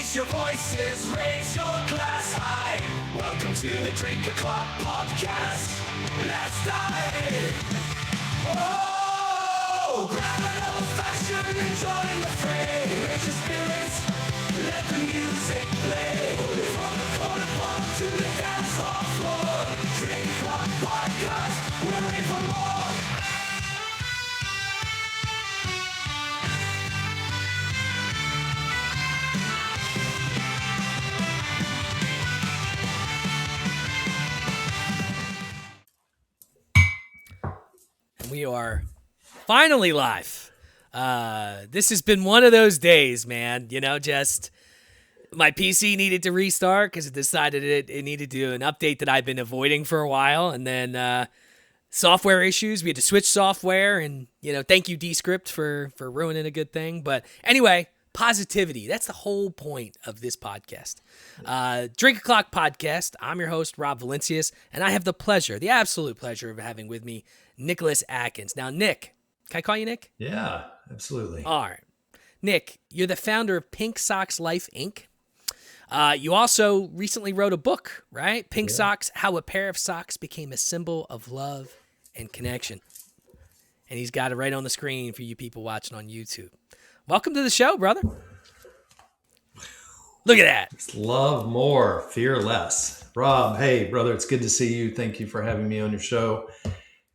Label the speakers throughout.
Speaker 1: Raise your voices, raise your glass high. Welcome to the Drink O'Clock Podcast. Let's dive. Oh, grab an old fashioned and join the fray. Raise your spirits, let the music play. From the corner pub to the dance floor. Drink O'Clock Podcast, we're ready for more.
Speaker 2: We are finally live. This has been one of those days, man. You know, just my PC needed to restart because it decided it needed to do an update that I've been avoiding for a while. And then software issues. We had to switch software. And, you know, thank you, Descript, for ruining a good thing. But anyway, positivity. That's the whole point of this podcast. Drink O'Clock Podcast. I'm your host, Rob Valincius. And I have the absolute pleasure of having with me Nicholas Adkins. Now, Nick, can I call you Nick?
Speaker 3: Yeah, absolutely.
Speaker 2: All right. Nick, you're the founder of pinksocks.life, Inc. You also recently wrote a book, right? Pink Socks, How a Pair of Socks Became a Symbol of Love and Connection. And he's got it right on the screen for you people watching on YouTube. Welcome to the show, brother. Look at that.
Speaker 3: It's love more, fear less. Rob, hey, brother, it's good to see you. Thank you for having me on your show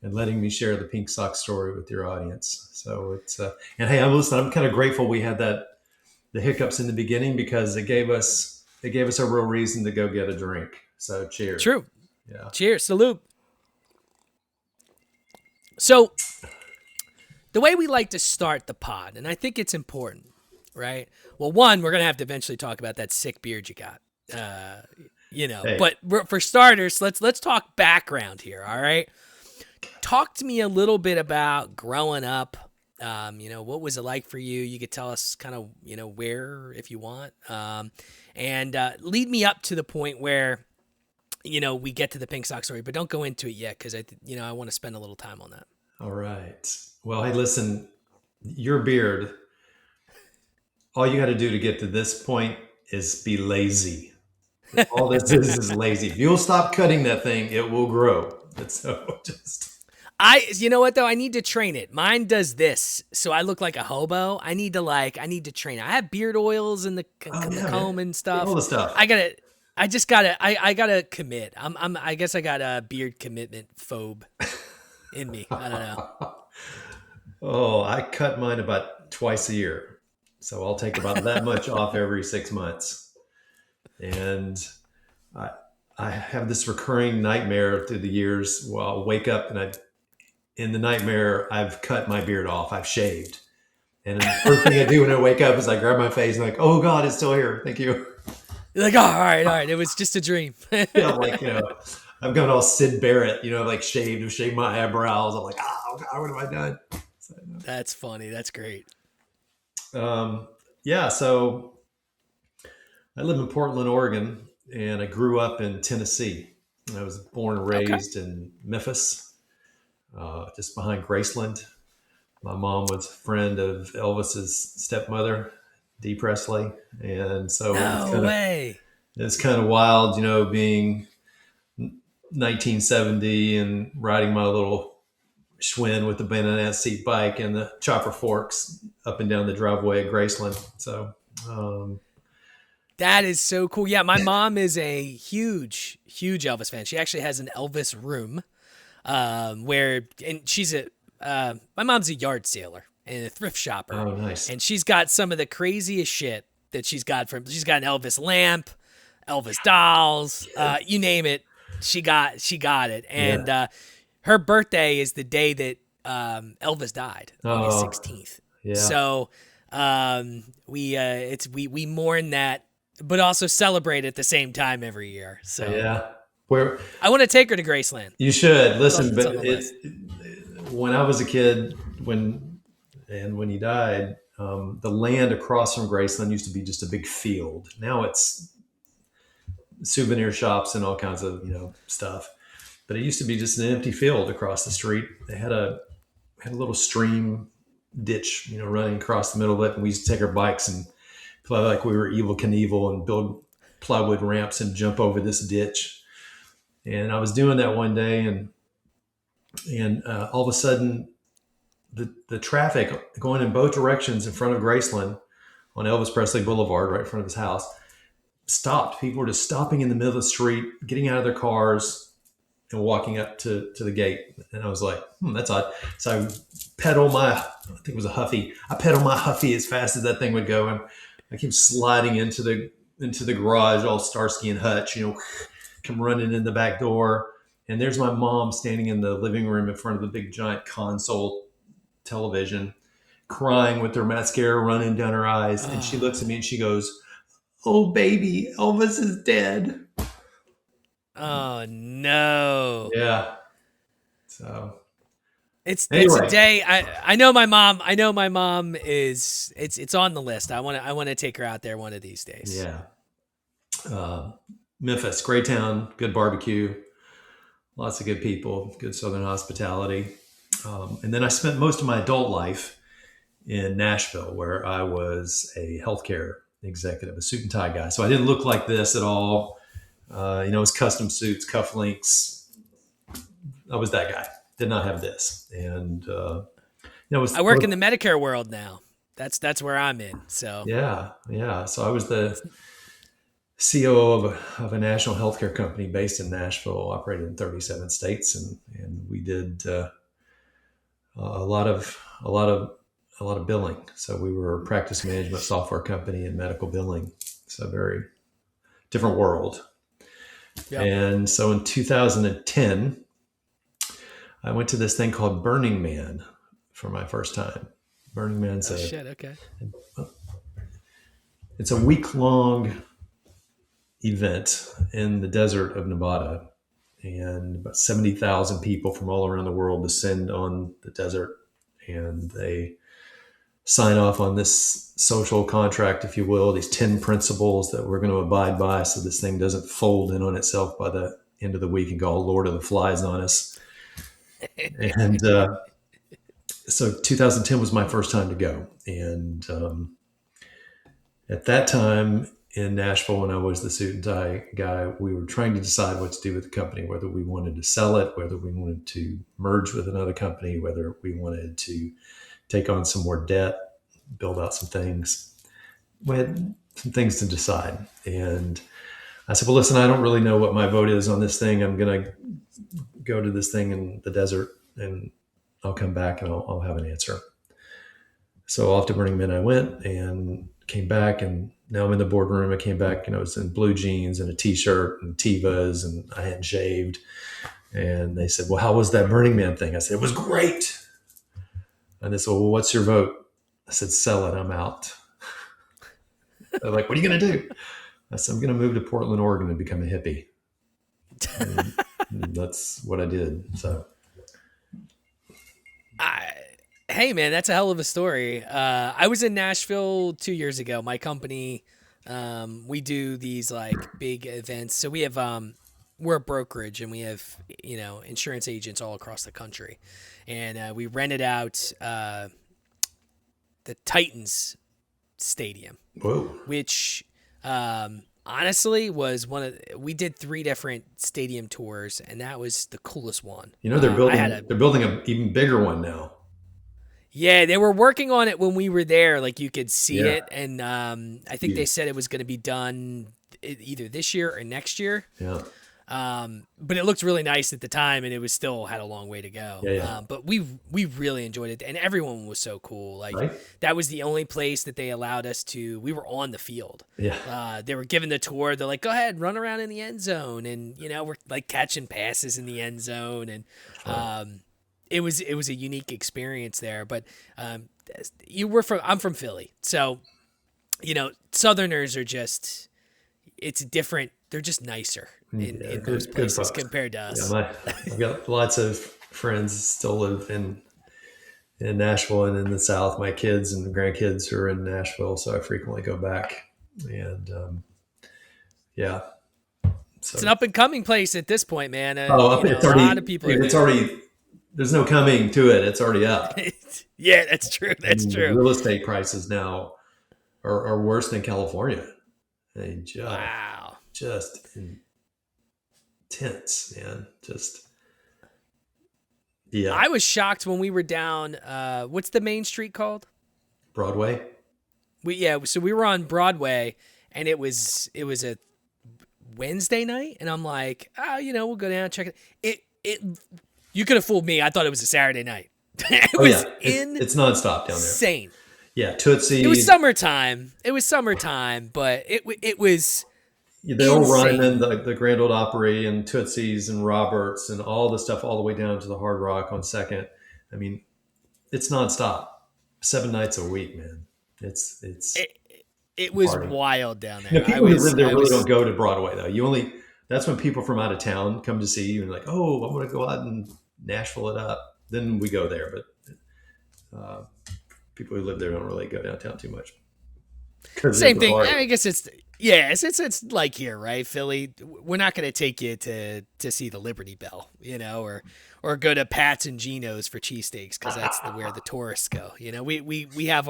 Speaker 3: and letting me share the pink sock story with your audience. So it's and hey, I'm kind of grateful we had the hiccups in the beginning because it gave us a real reason to go get a drink. So cheers.
Speaker 2: True.
Speaker 3: Yeah.
Speaker 2: Cheers. Salute. So the way we like to start the pod, and I think it's important, right? Well, one, we're gonna have to eventually talk about that sick beard you got.
Speaker 3: Hey.
Speaker 2: But for starters, let's talk background here. All right. Talk to me a little bit about growing up. What was it like for you? You could tell us kind of, where, if you want. And lead me up to the point where, we get to the pink sock story, but don't go into it yet because I want to spend a little time on that.
Speaker 3: All right. Well, hey, listen, your beard, all you got to do to get to this point is be lazy. All this is lazy. If you'll stop cutting that thing, it will grow.
Speaker 2: You know what though? I need to train it. Mine does this, so I look like a hobo. I need to train it. I have beard oils and the comb and stuff.
Speaker 3: All the stuff.
Speaker 2: I gotta commit. I guess I got a beard commitment phobe in me. I don't know.
Speaker 3: Oh, I cut mine about twice a year. So I'll take about that much off every 6 months. And I have this recurring nightmare through the years. Well, I'll wake up and in the nightmare, I've cut my beard off. I've shaved. And the first thing I do when I wake up is I grab my face and oh God, it's still here. Thank you.
Speaker 2: You're like, oh, all right. It was just a dream.
Speaker 3: Yeah, I've gone all Sid Barrett, shaved my eyebrows. I'm like, oh God, what have I done? So,
Speaker 2: That's funny. That's great.
Speaker 3: So I live in Portland, Oregon, and I grew up in Tennessee. I was born and raised in Memphis, just behind Graceland. My mom was a friend of Elvis's stepmother, Dee Presley. And so it's kind of wild, being 1970 and riding my little Schwinn with the banana seat bike and the chopper forks up and down the driveway at Graceland. So,
Speaker 2: that is so cool. Yeah, my mom is a huge, huge Elvis fan. She actually has an Elvis room, she's my mom's a yard sailor and a thrift shopper.
Speaker 3: Oh, nice.
Speaker 2: And she's got some of the craziest shit that she's got an Elvis lamp, Elvis dolls, you name it. She got it. And, her birthday is the day that, Elvis died, August 16th.
Speaker 3: Yeah.
Speaker 2: So, we mourn that, but also celebrate at the same time every year. So I want to take her to Graceland.
Speaker 3: You should listen, but when I was a kid, when he died, the land across from Graceland used to be just a big field. Now it's souvenir shops and all kinds of stuff, but it used to be just an empty field across the street. They had a little stream ditch, running across the middle of it, and we used to take our bikes and play like we were Evil Knievel and build plywood ramps and jump over this ditch. And I was doing that one day, and all of a sudden, the traffic going in both directions in front of Graceland on Elvis Presley Boulevard, right in front of his house, stopped. People were just stopping in the middle of the street, getting out of their cars and walking up to the gate. And I was like, that's odd. So I pedal my, I think it was a Huffy. I pedal my Huffy as fast as that thing would go. And I came sliding into the garage, all Starsky and Hutch, come running in the back door. And there's my mom standing in the living room in front of the big giant console television, crying with her mascara running down her eyes. And she looks at me and she goes, "Oh, baby, Elvis is dead."
Speaker 2: Oh no.
Speaker 3: Yeah. So
Speaker 2: it's
Speaker 3: anyway.
Speaker 2: a day. I know my mom is it's on the list. I want to take her out there one of these days.
Speaker 3: Yeah. Memphis, great town, good barbecue, lots of good people, good Southern hospitality. And then I spent most of my adult life in Nashville, where I was a healthcare executive, a suit and tie guy. So I didn't look like this at all. It was custom suits, cufflinks. I was that guy. Did not have this. And I
Speaker 2: work in the Medicare world now. That's where I'm in. So
Speaker 3: yeah. So I was the COO of a national healthcare company based in Nashville, operated in 37 states, and we did a lot of billing. So we were a practice management software company and medical billing. So very different world. Yep. And so in 2010, I went to this thing called Burning Man for my first time. Burning Man's
Speaker 2: okay.
Speaker 3: It's a week-long event in the desert of Nevada, and about 70,000 people from all around the world descend on the desert, and they sign off on this social contract, if you will, these 10 principles that we're going to abide by so this thing doesn't fold in on itself by the end of the week and go all Lord of the Flies on us. And so 2010 was my first time to go. And at that time in Nashville, when I was the suit and tie guy, we were trying to decide what to do with the company, whether we wanted to sell it, whether we wanted to merge with another company, whether we wanted to take on some more debt, build out some things. We had some things to decide. And I said, well, listen, I don't really know what my vote is on this thing. I'm going to go to this thing in the desert and I'll come back and I'll have an answer. So off to Burning Man I went and came back, and now I'm in the boardroom. I came back, I was in blue jeans and a t-shirt and Tevas, and I hadn't shaved. And they said, well, how was that Burning Man thing? I said, it was great. And they said, well, what's your vote? I said, sell it. I'm out. They're like, what are you going to do? I said, I'm going to move to Portland, Oregon and become a hippie. And that's what I did. So.
Speaker 2: Hey man, that's a hell of a story. I was in Nashville 2 years ago. My company, we do these like big events. So we have, we're a brokerage and we have, insurance agents all across the country. And we rented out the Titans Stadium.
Speaker 3: Whoa.
Speaker 2: Which honestly was we did 3 different stadium tours, and that was the coolest one.
Speaker 3: They're building an even bigger one now.
Speaker 2: Yeah, they were working on it when we were there. Like you could see it, and I think they said it was going to be done either this year or next year.
Speaker 3: Yeah.
Speaker 2: But it looked really nice at the time, and it was still had a long way to go.
Speaker 3: Yeah.
Speaker 2: But we really enjoyed it, and everyone was so cool. Like that was the only place that they allowed us to. We were on the field.
Speaker 3: Yeah.
Speaker 2: They were giving the tour. They're like, "Go ahead, run around in the end zone," and we're like catching passes in the end zone, and it was a unique experience there. But I'm from Philly, so Southerners are just it's different. They're just nicer in those places compared to us.
Speaker 3: Yeah, I've got lots of friends still live in Nashville and in the South. My kids and grandkids are in Nashville, so I frequently go back. And so
Speaker 2: it's an up and coming place at this point, man.
Speaker 3: It's already, a lot of people. It's already. There's no coming to it. It's already up.
Speaker 2: Yeah, that's true. That's true.
Speaker 3: Real estate prices now are worse than California. They
Speaker 2: Wow.
Speaker 3: just intense, man. Just yeah.
Speaker 2: I was shocked when we were down. What's the main street called?
Speaker 3: Broadway.
Speaker 2: So we were on Broadway, and it was a Wednesday night, and I'm like, we'll go down and check it. You could have fooled me. I thought it was a Saturday night. It was
Speaker 3: it's nonstop down there.
Speaker 2: Insane.
Speaker 3: Yeah, Tootsie.
Speaker 2: It was summertime. But it was.
Speaker 3: The old Ryman, the Grand Ole Opry, and Tootsie's, and Roberts, and all the stuff, all the way down to the Hard Rock on Second. I mean, it's nonstop, 7 nights a week, man.
Speaker 2: It was
Speaker 3: party.
Speaker 2: wild down there.
Speaker 3: People who live there really don't go to Broadway though. That's when people from out of town come to see you and like, oh, I'm going to go out and Nashville it up. Then we go there, but people who live there don't really go downtown too much.
Speaker 2: Same thing. I guess it's like here, right? Philly. We're not going to take you to see the Liberty Bell, or go to Pat's and Gino's for cheesesteaks because that's where the tourists go. We have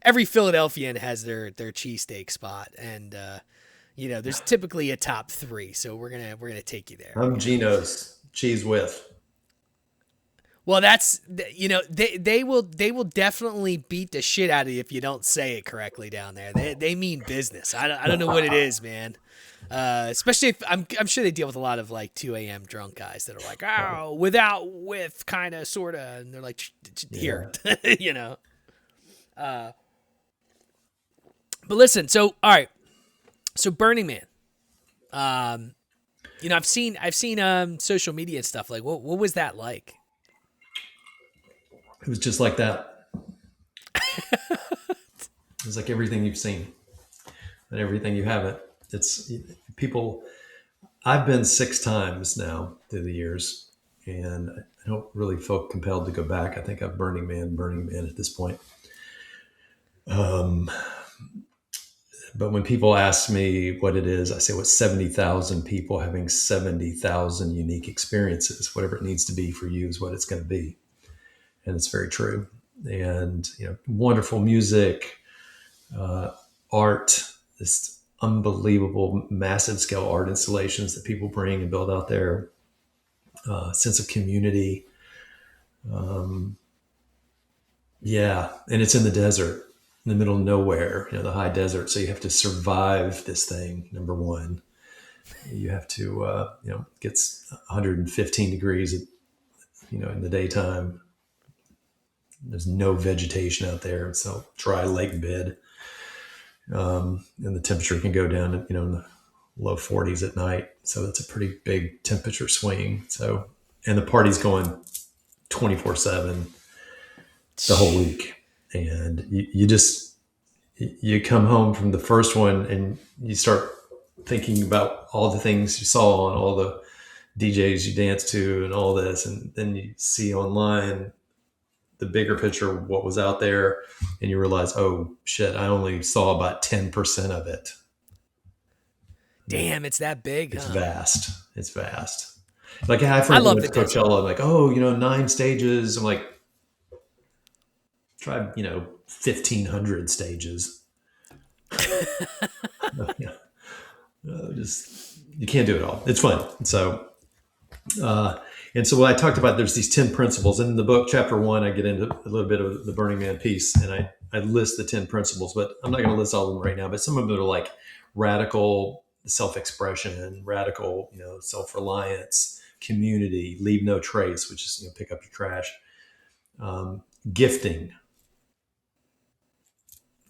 Speaker 2: every Philadelphian has their cheesesteak spot, and there's typically a top 3, so we're gonna take you there.
Speaker 3: I'm Gino's cheese with.
Speaker 2: Well, that's they will definitely beat the shit out of you if you don't say it correctly down there. They mean business. I don't know what it is, man. Especially if I'm sure they deal with a lot of like 2 a.m. drunk guys that are like, oh, with kind of sorta, and they're like, here, But listen, so all right, so Burning Man. I've seen social media and stuff. Like, what was that like?
Speaker 3: It was just like that. It was like everything you've seen and everything you haven't. It's people. I've been 6 times now through the years, and I don't really feel compelled to go back. I think I'm Burning Man at this point. But when people ask me what it is, I say, what's 70,000 people having 70,000 unique experiences. Whatever it needs to be for you is what it's going to be. And it's very true. And, wonderful music, art, this unbelievable, massive scale art installations that people bring and build out there, sense of community. And it's in the desert, in the middle of nowhere, the high desert. So you have to survive this thing. Number one, you have to, it gets 115 degrees, in the daytime. There's no vegetation out there. It's a dry lake bed. And the temperature can go down to, in the low 40s at night. So that's a pretty big temperature swing. So, and the party's going 24/7 the whole week. And you come home from the first one and you start thinking about all the things you saw and all the DJs you danced to and all this. And then you see online the bigger picture of what was out there, and you realize, oh shit, I only saw about 10% of it.
Speaker 2: Damn, it's that big.
Speaker 3: It's vast. It's vast. Like I love the Coachella. I'm like, 9 stages. I'm like, try 1,500 stages. Just you can't do it all. It's fun. So. And so what I talked about, there's these 10 principles. And in the book, chapter 1, I get into a little bit of the Burning Man piece, and I list the 10 principles, but I'm not going to list all of them right now. But some of them are like radical self-expression, radical, self-reliance, community, leave no trace, which is, pick up your trash, gifting,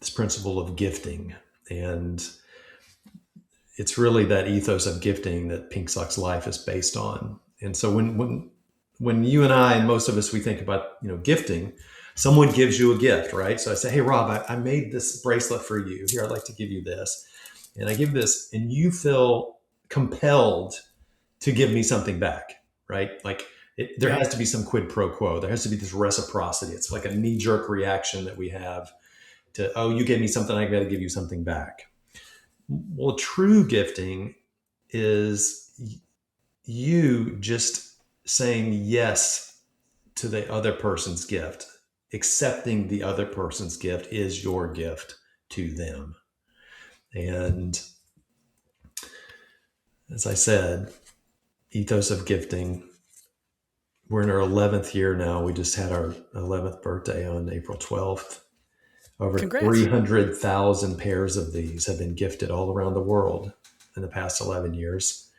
Speaker 3: this principle of gifting. And it's really that ethos of gifting that pinksocks.life is based on. And so when you and I and most of us, we think about, gifting, someone gives you a gift, right? So I say, hey, Rob, I made this bracelet for you. Here, I'd like to give you this. And I give this, and you feel compelled to give me something back, right? Like there has to be some quid pro quo. There has to be this reciprocity. It's like a knee-jerk reaction that we have to, oh, you gave me something, I got to give you something back. Well, true gifting is you just saying yes to the other person's gift. Accepting the other person's gift is your gift to them. And as I said, ethos of gifting. We're in our 11th year now. We just had our 11th birthday on April 12th. Over
Speaker 2: Congrats.
Speaker 3: 300,000 pairs of these have been gifted all around the world in the past 11 years.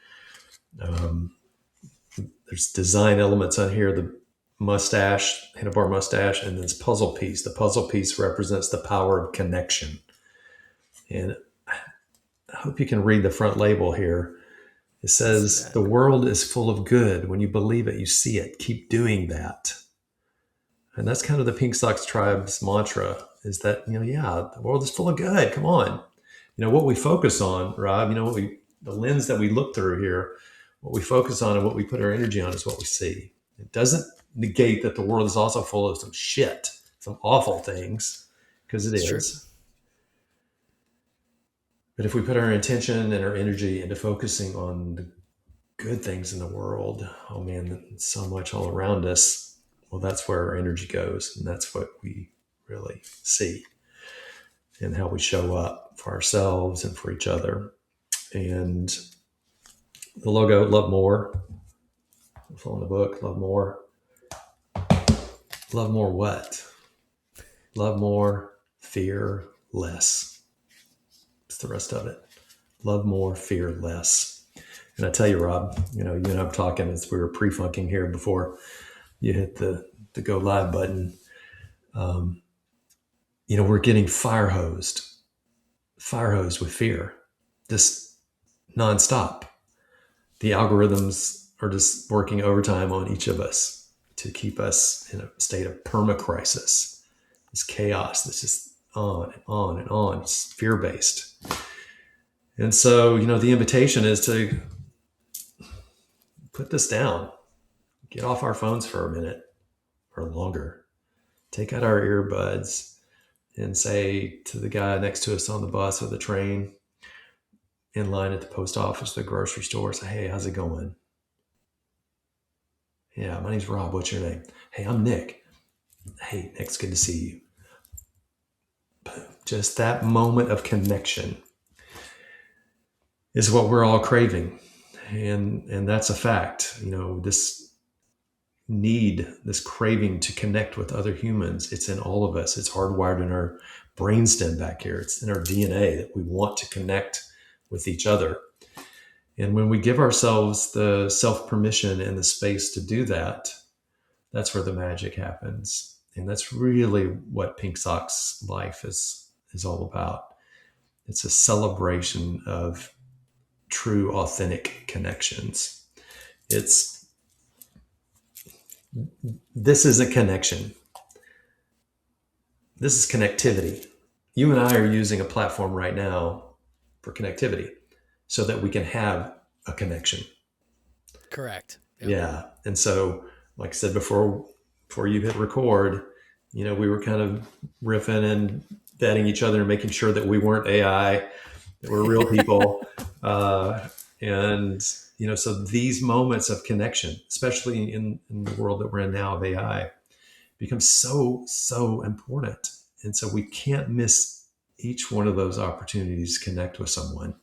Speaker 3: There's design elements on here, the mustache, handlebar mustache, and this puzzle piece. The puzzle piece represents the power of connection. And I hope you can read the front label here. It says, the world is full of good. When you believe it, you see it. Keep doing that. And that's kind of the Pink Socks Tribe's mantra, is that, the world is full of good. Come on. What we focus on, Rob, the lens that we look through here, what we focus on and what we put our energy on is what we see. It doesn't negate that the world is also full of some shit, some awful things, because it is. True. But if we put our intention and our energy into focusing on the good things in the world, oh man, so much all around us, well, that's where our energy goes. And that's what we really see and how we show up for ourselves and for each other. And the logo, love more. It's on the book, love more. Love more what? Love more, fear less. The rest of it. Love more, fear less. And I tell you, Rob, you and I were talking as we were pre-funking here before you hit the go live button. We're getting fire hosed with fear, just nonstop. The algorithms are just working overtime on each of us to keep us in a state of perma-crisis. This chaos that's just on and on and on. It's fear-based. And so, the invitation is to put this down, get off our phones for a minute or longer, take out our earbuds and say to the guy next to us on the bus or the train, in line at the post office, the grocery store, say, hey, how's it going? Yeah, my name's Rob. What's your name? Hey, I'm Nick. Hey, Nick, it's good to see you. Just that moment of connection is what we're all craving. And that's a fact. This need, this craving to connect with other humans, it's in all of us. It's hardwired in our brainstem back here. It's in our DNA that we want to connect with each other. And when we give ourselves the self-permission and the space to do that, that's where the magic happens. And that's really what pinksocks.life is all about. It's a celebration of true, authentic connections. This isn't connection. This is connectivity. You and I are using a platform right now for connectivity so that we can have a connection.
Speaker 2: Correct.
Speaker 3: Yep. Yeah. And so, like I said before you hit record, we were kind of riffing and vetting each other and making sure that we weren't AI, that we're real people. So these moments of connection, especially in the world that we're in now of AI, become so, so important. And so we can't miss each one of those opportunities to connect with someone.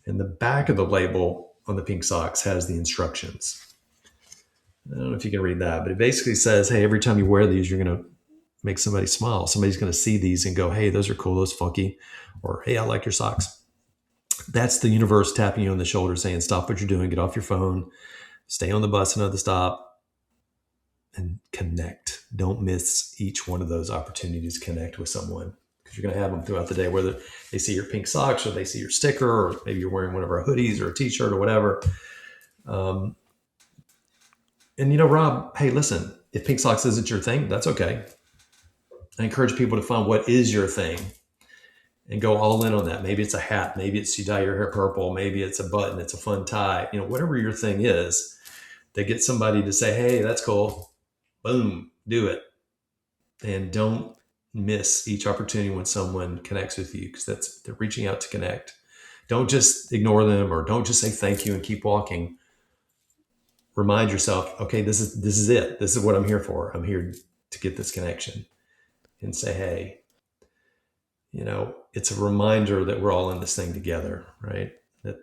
Speaker 3: And the back of the label on the Pink Socks has the instructions. I don't know if you can read that, but it basically says, hey, every time you wear these, you're going to make somebody smile. Somebody's going to see these and go, hey, those are cool, those funky, or hey, I like your socks. That's the universe tapping you on the shoulder saying, stop what you're doing, get off your phone, stay on the bus and at the stop, and connect. Don't miss each one of those opportunities to connect with someone, because you're going to have them throughout the day, whether they see your pink socks or they see your sticker, or maybe you're wearing one of our hoodies or a t-shirt or whatever. Rob, hey, listen, if pink socks isn't your thing, that's okay. I encourage people to find what is your thing and go all in on that. Maybe it's a hat. Maybe it's you dye your hair purple. Maybe it's a button. It's a fun tie. Whatever your thing is, that gets somebody to say, hey, that's cool. Boom, do it. And don't miss each opportunity when someone connects with you, because they're reaching out to connect. Don't just ignore them, or don't just say thank you and keep walking. Remind yourself, okay, this is it. This is what I'm here for. I'm here to get this connection. And say, hey, it's a reminder that we're all in this thing together, right? That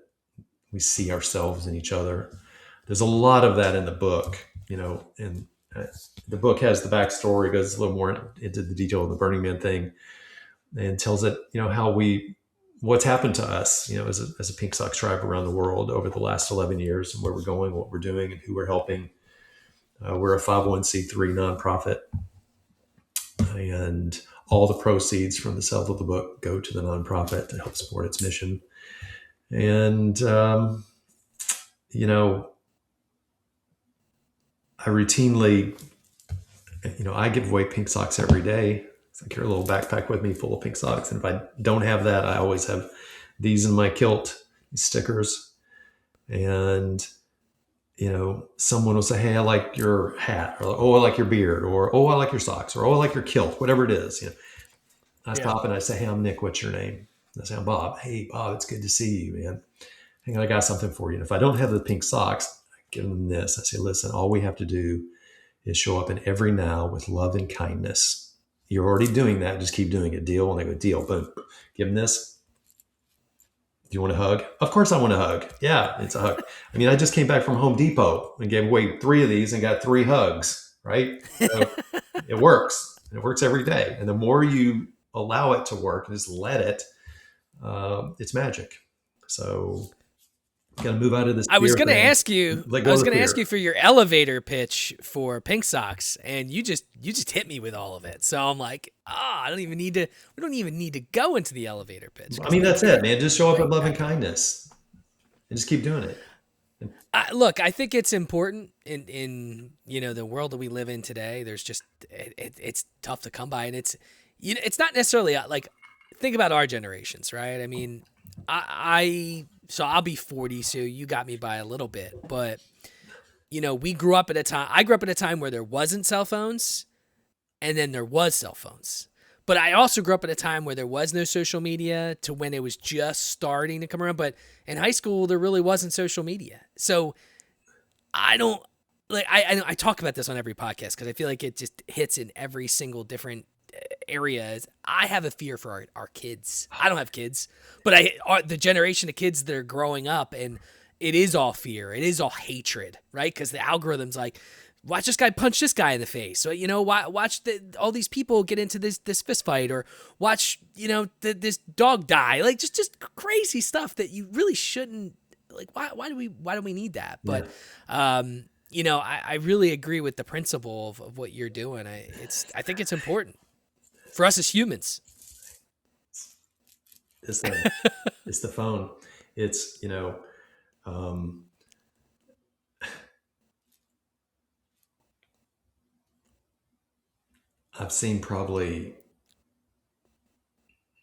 Speaker 3: we see ourselves in each other. There's a lot of that in the book, and the book has the backstory, goes a little more into the detail of the Burning Man thing, and tells it, what's happened to us, as a Pink Socks tribe around the world over the last 11 years, and where we're going, what we're doing, and who we're helping. We're a 501c3 nonprofit, and all the proceeds from the sale of the book go to the nonprofit to help support its mission. And, I routinely, I give away pink socks every day. I carry a little backpack with me full of pink socks. And if I don't have that, I always have these in my kilt, these stickers. And, someone will say, hey, I like your hat, or, oh, I like your beard, or, oh, I like your socks, or, oh, I like your kilt, whatever it is. I stop and I say, hey, I'm Nick, what's your name? And I say, I'm Bob. Hey, Bob, it's good to see you, man. Hang on, I got something for you. And if I don't have the pink socks, I give them this. I say, listen, all we have to do is show up in every now with love and kindness. You're already doing that. Just keep doing it. Deal. And they go, deal. Boom. Give them this. Do you want a hug? Of course I want a hug. Yeah, it's a hug. I mean, I just came back from Home Depot and gave away 3 of these and got 3 hugs, right? So it works. It works every day. And the more you allow it to work and just let it, it's magic. So you got to move out of this.
Speaker 2: I was going to ask you for your elevator pitch for Pink Socks, and you just hit me with all of it. So I'm like, we don't even need to go into the elevator pitch.
Speaker 3: I mean, that's it, man. Just show up with love and kindness and just keep doing it.
Speaker 2: Look, I think it's important in the world that we live in today. There's just, it's tough to come by, and it's not necessarily like, think about our generations, right? I mean, so I'll be 40, so you got me by a little bit. But, I grew up at a time where there wasn't cell phones, and then there was cell phones. But I also grew up at a time where there was no social media to when it was just starting to come around. But in high school, there really wasn't social media. So I don't, I talk about this on every podcast because I feel like it just hits in every single different areas. I have a fear for our kids. I don't have kids, but the generation of kids that are growing up, and it is all fear. It is all hatred, right? Because the algorithm's like, watch this guy punch this guy in the face. So, watch all these people get into this fist fight, or watch, this dog die. Like just crazy stuff that you really shouldn't, like, why do we need that? But, I really agree with the principle of what you're doing. I think it's important for us as humans.
Speaker 3: It's the phone. It's, I've seen probably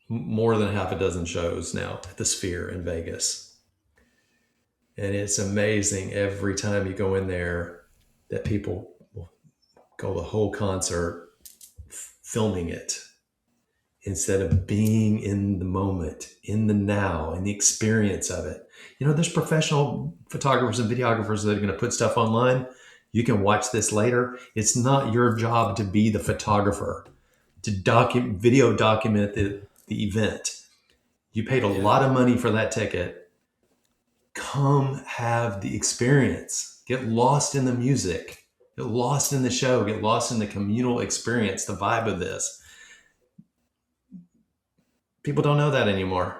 Speaker 3: more than half a dozen shows now at the Sphere in Vegas. And it's amazing every time you go in there that people will go the whole concert filming it instead of being in the moment, in the now, in the experience of it. There's professional photographers and videographers that are going to put stuff online. You can watch this later. It's not your job to be the photographer, to video document the event. You paid a lot of money for that ticket. Come have the experience. Get lost in the music. Get lost in the show. Get lost in the communal experience, the vibe of this. People don't know that anymore.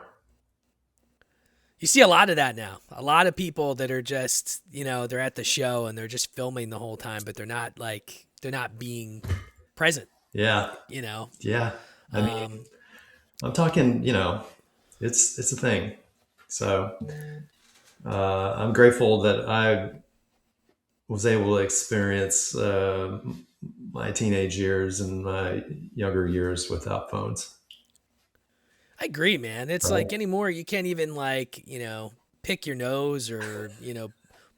Speaker 2: You see a lot of that now. A lot of people that are just, they're at the show and they're just filming the whole time, but they're not being present.
Speaker 3: Yeah. Yeah. I mean, I'm talking, it's a thing. So I'm grateful that I was able to experience my teenage years and my younger years without phones.
Speaker 2: I agree, man. It's like anymore, you can't even pick your nose or,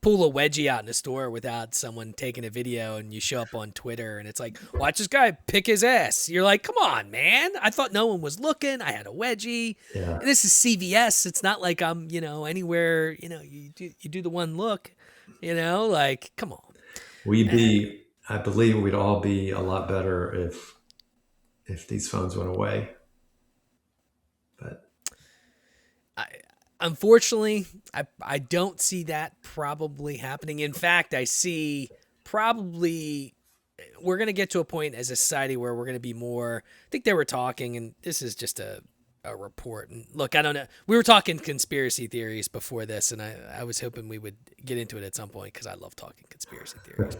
Speaker 2: pull a wedgie out in a store without someone taking a video, and you show up on Twitter and it's like, watch this guy pick his ass. You're like, come on, man. I thought no one was looking. I had a wedgie. Yeah. And this is CVS. It's not like I'm, anywhere, you do the one look, like, come on.
Speaker 3: I believe we'd all be a lot better if these phones went away.
Speaker 2: Unfortunately, I don't see that probably happening. In fact, I see probably we're going to get to a point as a society where we're going to be more. I think they were talking, and this is just a report. And look, I don't know. We were talking conspiracy theories before this, and I was hoping we would get into it at some point because I love talking conspiracy theories.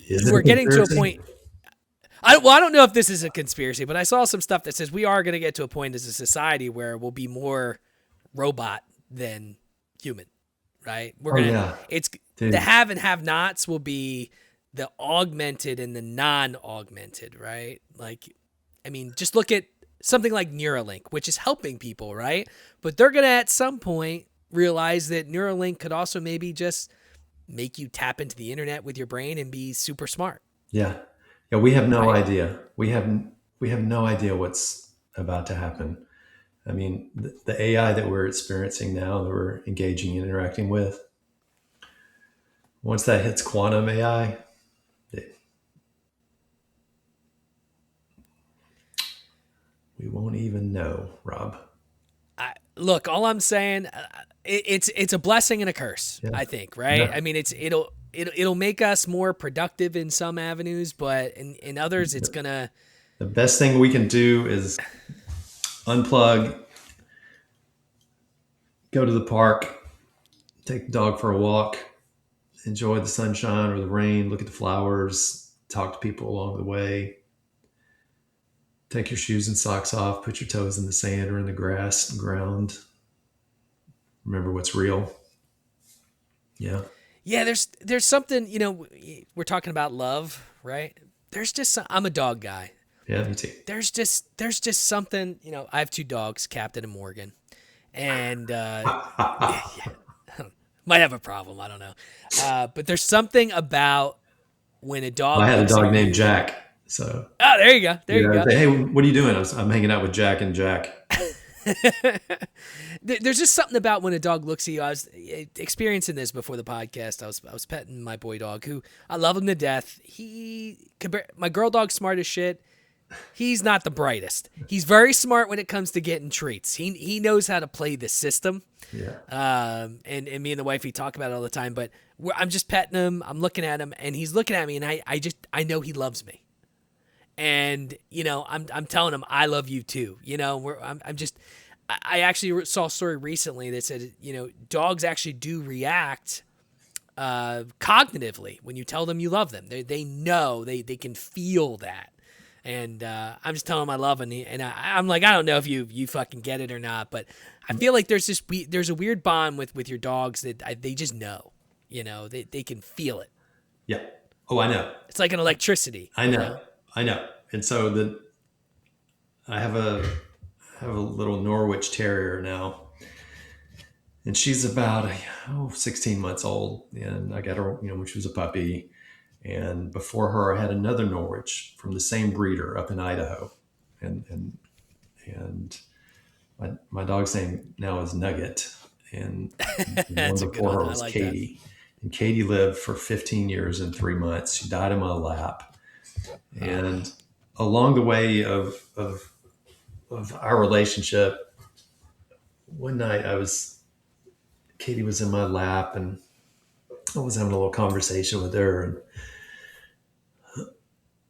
Speaker 3: Is it
Speaker 2: We're
Speaker 3: a
Speaker 2: getting to a
Speaker 3: conspiracy?
Speaker 2: point. I don't know if this is a conspiracy, but I saw some stuff that says we are going to get to a point as a society where we'll be more robot than human, right? We're
Speaker 3: Oh
Speaker 2: gonna
Speaker 3: yeah,
Speaker 2: it's
Speaker 3: dude.
Speaker 2: the have and have nots will be the augmented and the non-augmented, right? Like, I mean, just look at something like Neuralink, which is helping people, right? But they're gonna at some point realize that Neuralink could also maybe just make you tap into the internet with your brain and be super smart,
Speaker 3: Yeah, yeah. We have no
Speaker 2: right?
Speaker 3: idea. We have no idea what's about to happen. I mean, the AI that we're experiencing now, that we're engaging and interacting with, once that hits quantum AI, it, we won't even know, Rob.
Speaker 2: Look, all I'm saying, it's a blessing and a curse.
Speaker 3: Yeah,
Speaker 2: I think, right?
Speaker 3: yeah.
Speaker 2: I mean, it'll make us more productive in some avenues, but in others, it's gonna.
Speaker 3: The best thing we can do is unplug, go to the park, take the dog for a walk, enjoy the sunshine or the rain, look at the flowers, talk to people along the way, take your shoes and socks off, put your toes in the sand or in the grass and ground. Remember what's real. Yeah.
Speaker 2: Yeah, there's something, we're talking about love, right? I'm a dog guy.
Speaker 3: Yeah, me too.
Speaker 2: There's just something, I have two dogs, Captain and Morgan, and might have a problem, I don't know. But there's something about when a dog
Speaker 3: I had a
Speaker 2: looks at
Speaker 3: dog named
Speaker 2: you.
Speaker 3: Jack. So,
Speaker 2: Oh, there you go. There you go.
Speaker 3: I'd say, hey, what are you doing? I'm hanging out with Jack and Jack.
Speaker 2: There's just something about when a dog looks at you. I was experiencing this before the podcast. I was petting my boy dog, who I love him to death. My girl dog's smart as shit. He's not the brightest. He's very smart when it comes to getting treats. He knows how to play the system.
Speaker 3: Yeah.
Speaker 2: And me and the wifey talk about it all the time. But I'm just petting him. I'm looking at him, and he's looking at me, and I know he loves me. And I'm telling him I love you too. I actually saw a story recently that said dogs actually do react cognitively when you tell them you love them. They know they can feel that. And I'm just telling him I love him, and I'm like, I don't know if you fucking get it or not, but I feel like there's a weird bond with your dogs that they just know. They can feel it.
Speaker 3: Yeah. Oh, I know.
Speaker 2: It's like an electricity.
Speaker 3: I know. I know. And so I have a little Norwich Terrier now, and she's about 16 months old. And I got her, when she was a puppy. And before her, I had another Norwich from the same breeder up in Idaho, and my dog's name now is Nugget, and the one
Speaker 2: That's a good
Speaker 3: before
Speaker 2: one.
Speaker 3: her
Speaker 2: I
Speaker 3: was
Speaker 2: like
Speaker 3: Katie. And Katie lived for 15 years and 3 months. She died in my lap. And along the way of our relationship, one night Katie was in my lap, and I was having a little conversation with her,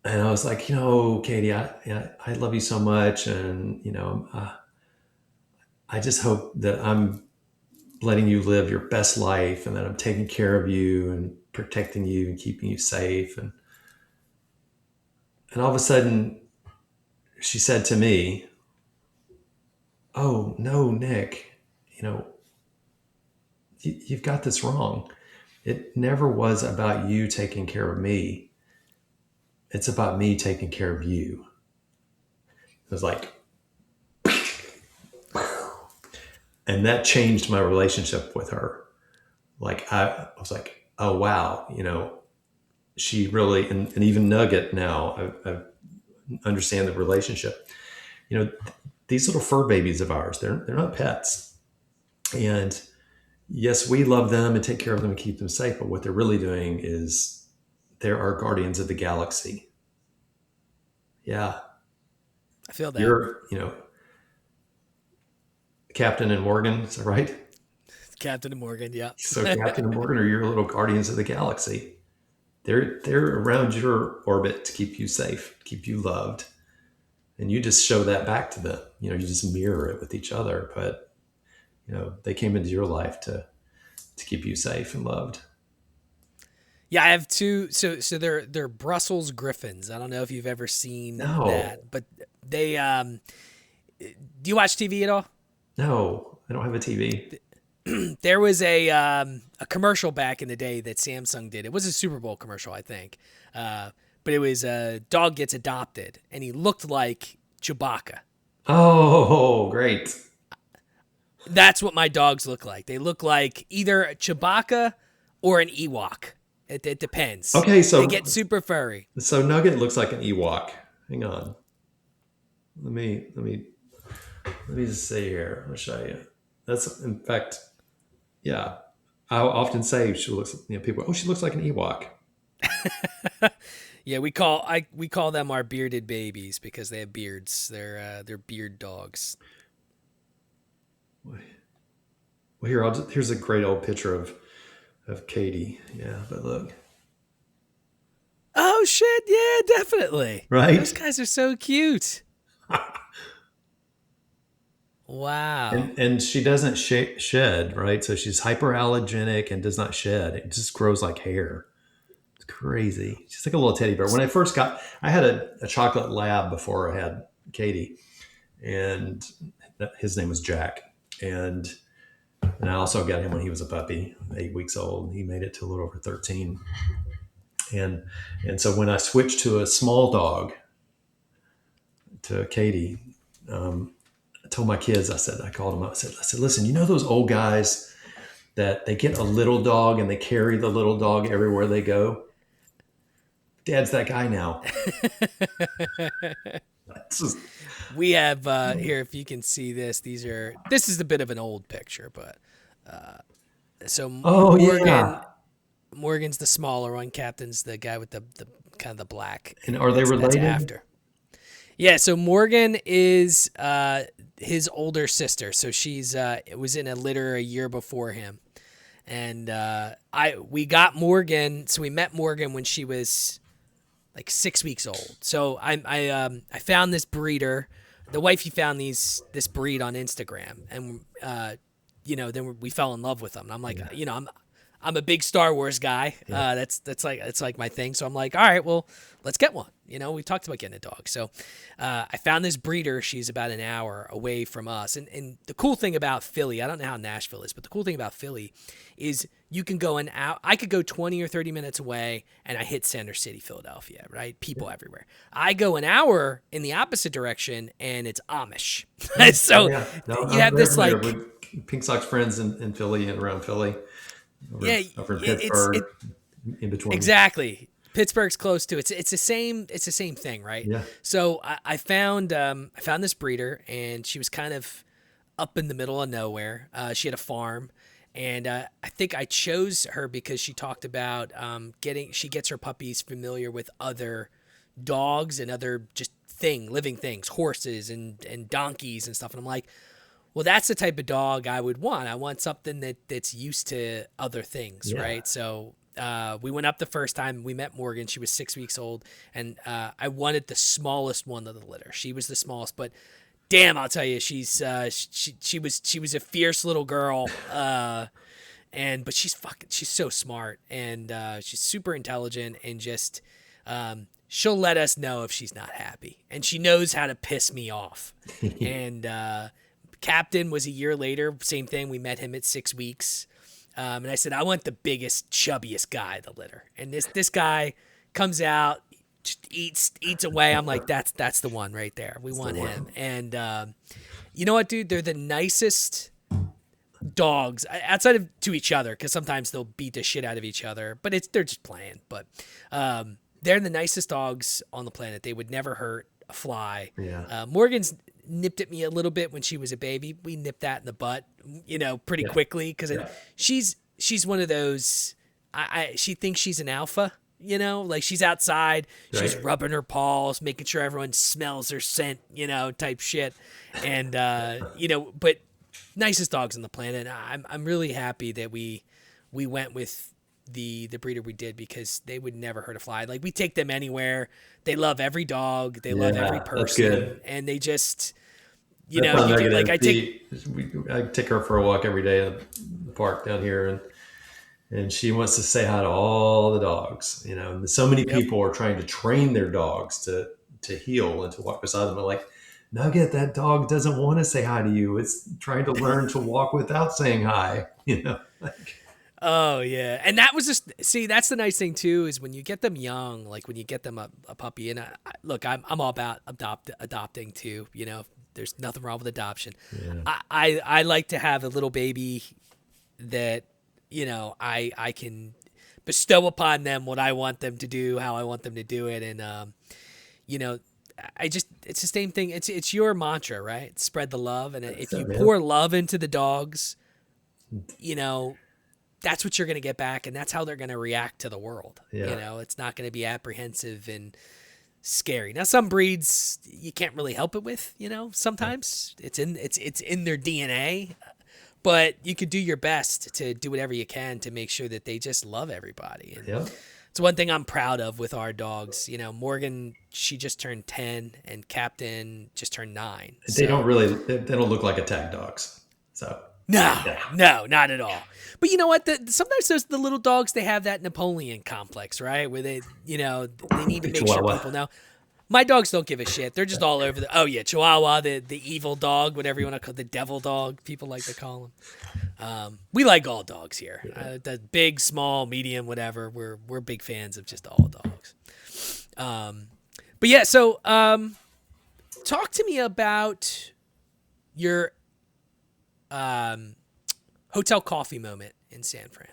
Speaker 3: and I was like, Katie, I love you so much, and I just hope that I'm letting you live your best life, and that I'm taking care of you and protecting you and keeping you safe, and all of a sudden, she said to me, "Oh no, Nick, you've got this wrong. It never was about you taking care of me. It's about me taking care of you." It was like, and that changed my relationship with her. Like I was like, oh wow, she really, and even Nugget now, I understand the relationship. These little fur babies of ours, they're not pets, and yes, we love them and take care of them and keep them safe. But what they're really doing is they're our guardians of the galaxy. Yeah,
Speaker 2: I feel that.
Speaker 3: you're, Captain and Morgan, is that right?
Speaker 2: Captain and Morgan, yeah.
Speaker 3: So Captain and Morgan are your little guardians of the galaxy. They're around your orbit to keep you safe, to keep you loved, and you just show that back to them. You just mirror it with each other. But they came into your life to keep you safe and loved.
Speaker 2: Yeah, I have two. So they're Brussels Griffins. I don't know if you've ever seen that, but they. Do you watch TV at all?
Speaker 3: No, I don't have a TV.
Speaker 2: There was a commercial back in the day that Samsung did. It was a Super Bowl commercial, I think. But it was a dog gets adopted, and he looked like Chewbacca.
Speaker 3: Oh, great.
Speaker 2: That's what my dogs look like. They look like either Chewbacca or an Ewok. It depends.
Speaker 3: Okay, so
Speaker 2: they get super furry.
Speaker 3: So Nugget looks like an Ewok. Hang on. Let me just see here. I'll show you. That's, in fact, yeah. I often say she looks. People. Oh, she looks like an Ewok.
Speaker 2: Yeah, we call them our bearded babies because they have beards. They're beard dogs.
Speaker 3: Well, here's a great old picture of Katie. Yeah, but look.
Speaker 2: Oh shit! Yeah, definitely.
Speaker 3: Right.
Speaker 2: Those guys are so cute. Wow.
Speaker 3: And she doesn't shed, right? So she's hyperallergenic and does not shed. It just grows like hair. It's crazy. She's like a little teddy bear. When I had a chocolate lab before I had Katie, and his name was Jack. And I also got him when he was a puppy, 8 weeks old. He made it to a little over 13. And so when I switched to a small dog, to Katie, I told my kids, I called them up, I said, listen, those old guys that they get a little dog and they carry the little dog everywhere they go? Dad's that guy now.
Speaker 2: We have here, if you can see this, this is a bit of an old picture, but Morgan's the smaller one, Captain's the guy with the kind of the black.
Speaker 3: And are they related?
Speaker 2: That's after. Yeah, so Morgan is his older sister. So she's was in a litter a year before him. And we got Morgan, so we met Morgan when she was like 6 weeks old. So I found this breeder. The wifey found this breed on Instagram, and then we fell in love with them. And I'm like, I'm a big Star Wars guy. Yeah. That's like my thing. So I'm like, all right, well, let's get one. We talked about getting a dog. So I found this breeder. She's about an hour away from us. And the cool thing about Philly, I don't know how Nashville is, but the cool thing about Philly is you can go I could go 20 or 30 minutes away and I hit Center City, Philadelphia, right? People everywhere. I go an hour in the opposite direction and it's Amish. So you have this like
Speaker 3: Pink Sox friends in Philly and around Philly. Over in Pittsburgh, in between.
Speaker 2: Exactly. Pittsburgh's close to it. It's the same thing, right?
Speaker 3: Yeah.
Speaker 2: So I found this breeder, and she was kind of up in the middle of nowhere. She had a farm, and I think I chose her because she talked about she gets her puppies familiar with other dogs and other just living things, horses and donkeys and stuff. And I'm like, well, that's the type of dog I would want. I want something that's used to other things, right? So we went up the first time. We met Morgan. She was 6 weeks old, and I wanted the smallest one of the litter. She was the smallest, but damn, I'll tell you, she was a fierce little girl, but she's so smart, and she's super intelligent, and just she'll let us know if she's not happy, and she knows how to piss me off, and. Captain was a year later, same thing. We met him at 6 weeks. And I said, I want the biggest, chubbiest guy in the litter. And this guy comes out, just eats away. I'm like, that's the one right there. We want him. And you know what, dude? They're the nicest dogs outside of to each other, because sometimes they'll beat the shit out of each other. But they're just playing. But they're the nicest dogs on the planet. They would never hurt a fly.
Speaker 3: Yeah.
Speaker 2: Morgan's nipped at me a little bit when she was a baby. We nipped that in the butt, pretty quickly, because she's one of those. She thinks she's an alpha. Like she's outside, she's rubbing her paws, making sure everyone smells her scent, type shit. And but nicest dogs on the planet. I'm really happy that we went with the breeder we did, because they would never hurt a fly. Like, we take them anywhere. They love every dog. They love every
Speaker 3: Yeah, that's
Speaker 2: person,
Speaker 3: good.
Speaker 2: and they just, you
Speaker 3: That's
Speaker 2: know,
Speaker 3: not
Speaker 2: you do, like,
Speaker 3: negative.
Speaker 2: I take.
Speaker 3: I take her for a walk every day in the park down here, and she wants to say hi to all the dogs. You know, and so many
Speaker 2: Yep.
Speaker 3: people are trying to train their dogs to heel and to walk beside them. I'm like, Nugget, that dog doesn't want to say hi to you. It's trying to learn to walk without saying hi. You know, like,
Speaker 2: Oh yeah, and that was just, see, that's the nice thing too, is when you get them young, like when you get them a puppy. And look, I'm all about adopting too. You know, there's nothing wrong with adoption.
Speaker 3: yeah,
Speaker 2: I like to have a little baby that, you know, I can bestow upon them what I want them to do, how I want them to do it. And you know, it's the same thing. It's your mantra, right? Spread the love. And if you
Speaker 3: man.
Speaker 2: pour love into the dogs, you know, that's what you're going to get back, and that's how they're going to react to the world.
Speaker 3: Yeah.
Speaker 2: You know, it's not going to be apprehensive and scary. Now, some breeds you can't really help it with. You know, sometimes it's in their DNA, but you could do your best to do whatever you can to make sure that they just love everybody. And
Speaker 3: Yeah.
Speaker 2: it's one thing I'm proud of with our dogs. You know, Morgan, she just turned 10, and Captain just turned 9.
Speaker 3: They don't really. They don't look like attack dogs. So
Speaker 2: No, not at all. But you know what? Sometimes the little dogs, they have that Napoleon complex, right? Where they, you know, they need to make sure
Speaker 3: Chihuahua.
Speaker 2: people know. My dogs don't give a shit. They're just all over the. Oh yeah, Chihuahua, the evil dog, whatever you want to call the devil dog. People like to call him. We like all dogs here. The big, small, medium, whatever. We're big fans of just all dogs. But yeah, so talk to me about your hotel coffee moment in San Fran.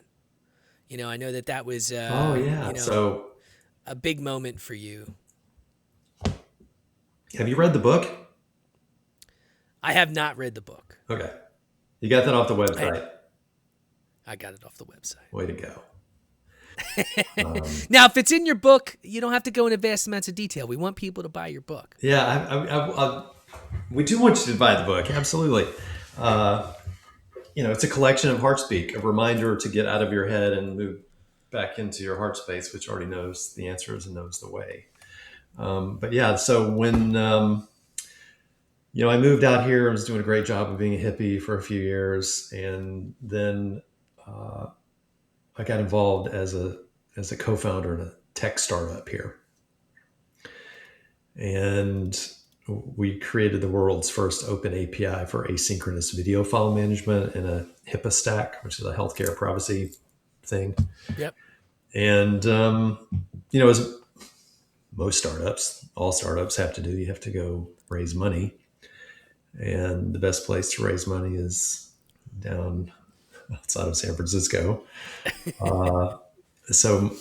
Speaker 2: You know, I know that was
Speaker 3: oh yeah.
Speaker 2: you know,
Speaker 3: So
Speaker 2: a big moment for you.
Speaker 3: have you read the book?
Speaker 2: I have not read the book.
Speaker 3: Okay, you got that off the website.
Speaker 2: I got it off the website.
Speaker 3: Way to go.
Speaker 2: Now, if it's in your book, you don't have to go into vast amounts of detail. We want people to buy your book.
Speaker 3: Yeah, we do want you to buy the book. Absolutely. You know, it's a collection of heartspeak, a reminder to get out of your head and move back into your heart space, which already knows the answers and knows the way. But yeah, so when, you know, I moved out here, I was doing a great job of being a hippie for a few years. And then I got involved as a co-founder in a tech startup here. And we created the world's first open API for asynchronous video file management in a HIPAA stack, which is a healthcare privacy thing.
Speaker 2: Yep.
Speaker 3: And, you know, as most startups, all startups have to do, you have to go raise money. And the best place to raise money is down outside of San Francisco. So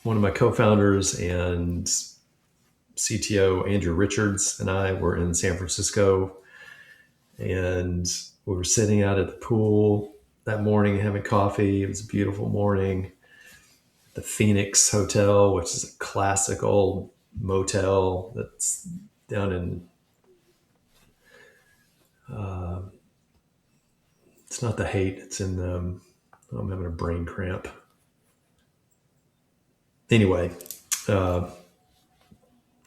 Speaker 3: one of my co-founders and CTO Andrew Richards and I were in San Francisco, and we were sitting out at the pool that morning having coffee. It was a beautiful morning. The Phoenix Hotel, which is a classic old motel that's down in it's not the Haight, it's in I'm having a brain cramp. Anyway,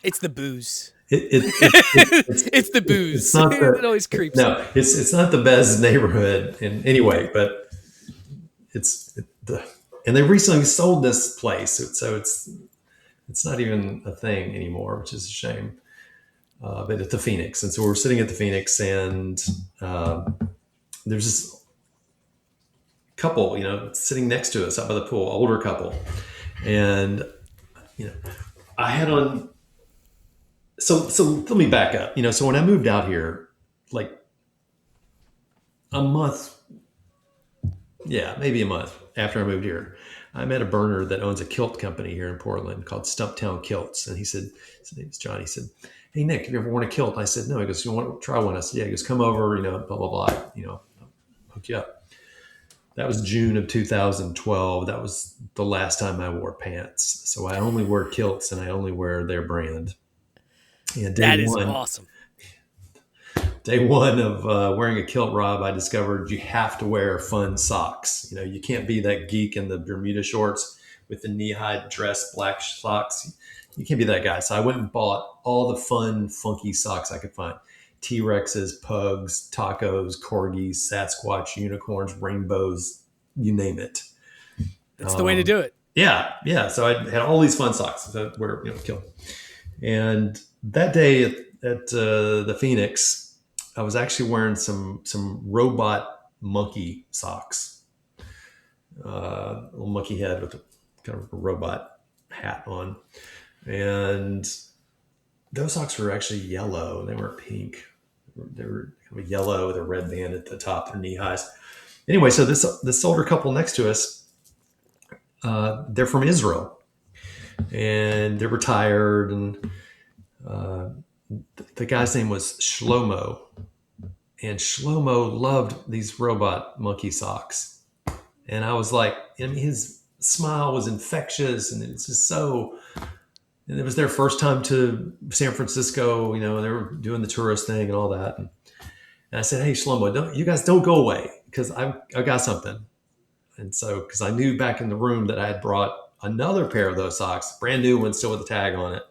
Speaker 2: It's the booze.
Speaker 3: It's
Speaker 2: the booze.
Speaker 3: It's not the,
Speaker 2: it always creeps.
Speaker 3: No, it's not the best neighborhood in any way, but and they recently sold this place, so it's not even a thing anymore, which is a shame. But at the Phoenix, and so we're sitting at the Phoenix, and there's this couple, you know, sitting next to us out by the pool, older couple, and you know, I had on. So let me back up. You know, so when I moved out here, like a month, maybe a month after I moved here, I met a burner that owns a kilt company here in Portland called Stumptown Kilts. And he said, his name's John. He said, "Hey, Nick, have you ever worn a kilt?" And I said, "No." He goes, "You want to try one?" I said, "Yeah." He goes, "Come over, you know, blah, blah, blah. You know, I'll hook you up." That was June of 2012. That was the last time I wore pants. So I only wear kilts and I only wear their brand. Yeah,
Speaker 2: That is awesome.
Speaker 3: day one of wearing a kilt, Rob, I discovered you have to wear fun socks. You can't be that geek in the Bermuda shorts with the knee-high dress black socks. You can't be that guy. So I went and bought all the fun, funky socks I could find. T-Rexes, pugs, tacos, corgis, Sasquatch, unicorns, rainbows, you name it.
Speaker 2: That's the way to do it.
Speaker 3: Yeah. So I had all these fun socks that were, kilt. And that day at the Phoenix, I was actually wearing some robot monkey socks, little monkey head with a kind of a robot hat on, and those socks were actually yellow. They weren't pink. They were kind of yellow with a red band at the top. Their knee highs. Anyway, so this older couple next to us, they're from Israel, and they're retired, and the guy's name was Shlomo, and Shlomo loved these robot monkey socks. And I was like, his smile was infectious, and it's just so. And it was their first time to San Francisco, and they were doing the tourist thing and all that. And I said, "Hey, Shlomo, you guys don't go away, because I got something." And so, because I knew back in the room that I had brought another pair of those socks, brand new one, still with the tag on it.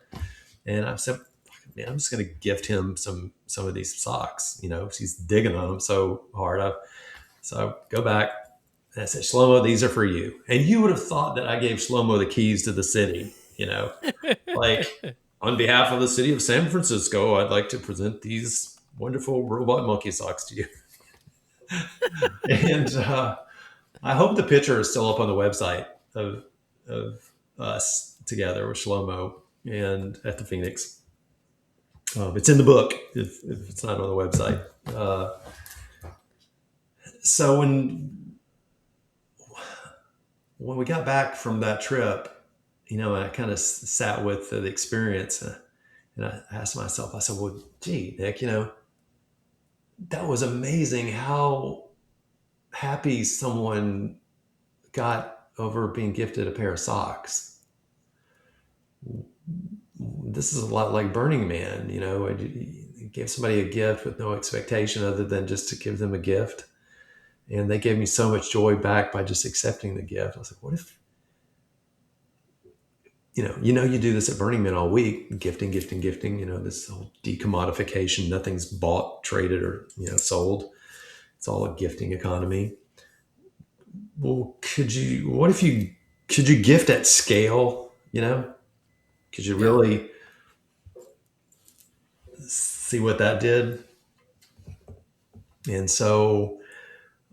Speaker 3: And I said, "Man, I'm just going to gift him some of these socks." He's digging on them so hard. So I go back and I said, "Shlomo, these are for you." And you would have thought that I gave Shlomo the keys to the city, like, "On behalf of the city of San Francisco, I'd like to present these wonderful robot monkey socks to you." And I hope the picture is still up on the website of us together with Shlomo and at the Phoenix. It's in the book if it's not on the website. So when we got back from that trip, I kind of sat with the experience, and I asked myself, I said, "Well, gee, Nick, that was amazing how happy someone got over being gifted a pair of socks. This is a lot like Burning Man, you gave somebody a gift with no expectation other than just to give them a gift. And they gave me so much joy back by just accepting the gift. I was like, what if, you do this at Burning Man all week, gifting, this whole decommodification, nothing's bought, traded, or, sold. It's all a gifting economy. Well, could you gift at scale, Could you really see what that did? And so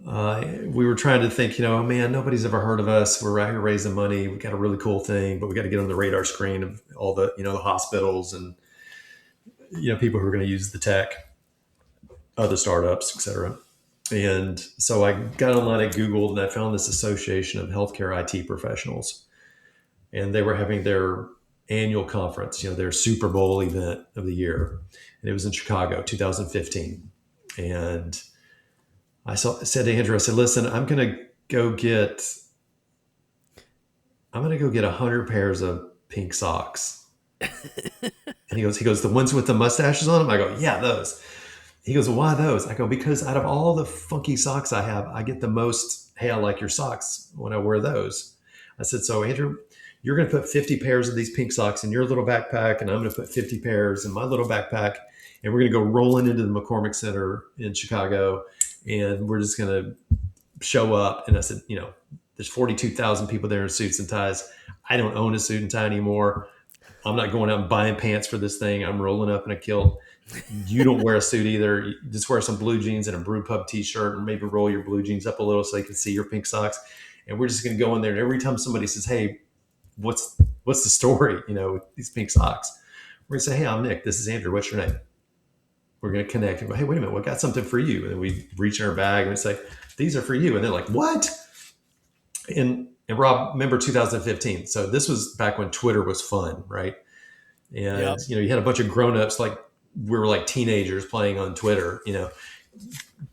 Speaker 3: we were trying to think, oh man, nobody's ever heard of us. We're out here raising money. We got a really cool thing, but we got to get on the radar screen of all the, the hospitals and, people who are going to use the tech, other startups, et cetera. And so I got online, I Googled, and I found this association of healthcare IT professionals. And they were having their annual conference, their Super Bowl event of the year. And it was in Chicago, 2015. And I said to Andrew, I said, "Listen, I'm going to go get 100 pairs of pink socks." And he goes, "The ones with the mustaches on them?" I go, "Yeah, those." He goes, "Well, why those?" I go, "Because out of all the funky socks I have, I get the most, hey, I like your socks when I wear those." I said, "So Andrew, you're going to put 50 pairs of these pink socks in your little backpack, and I'm going to put 50 pairs in my little backpack, and we're going to go rolling into the McCormick Center in Chicago, and we're just going to show up." And I said, there's 42,000 people there in suits and ties. I don't own a suit and tie anymore. I'm not going out and buying pants for this thing. I'm rolling up in a kilt. You don't wear a suit either. You just wear some blue jeans and a Brew Pub t-shirt, and maybe roll your blue jeans up a little so they can see your pink socks. And we're just going to go in there. And every time somebody says, "Hey, what's the story, with these pink socks?" We're going to say, "Hey, I'm Nick. This is Andrew. What's your name?" We're going to connect and go, "Hey, wait a minute. We got something for you." And then we reach in our bag and we say, "These are for you." And they're like, "What?" And Rob, remember 2015. So this was back when Twitter was fun, right? And,
Speaker 2: Yep.
Speaker 3: You had a bunch of grownups, like we were like teenagers playing on Twitter,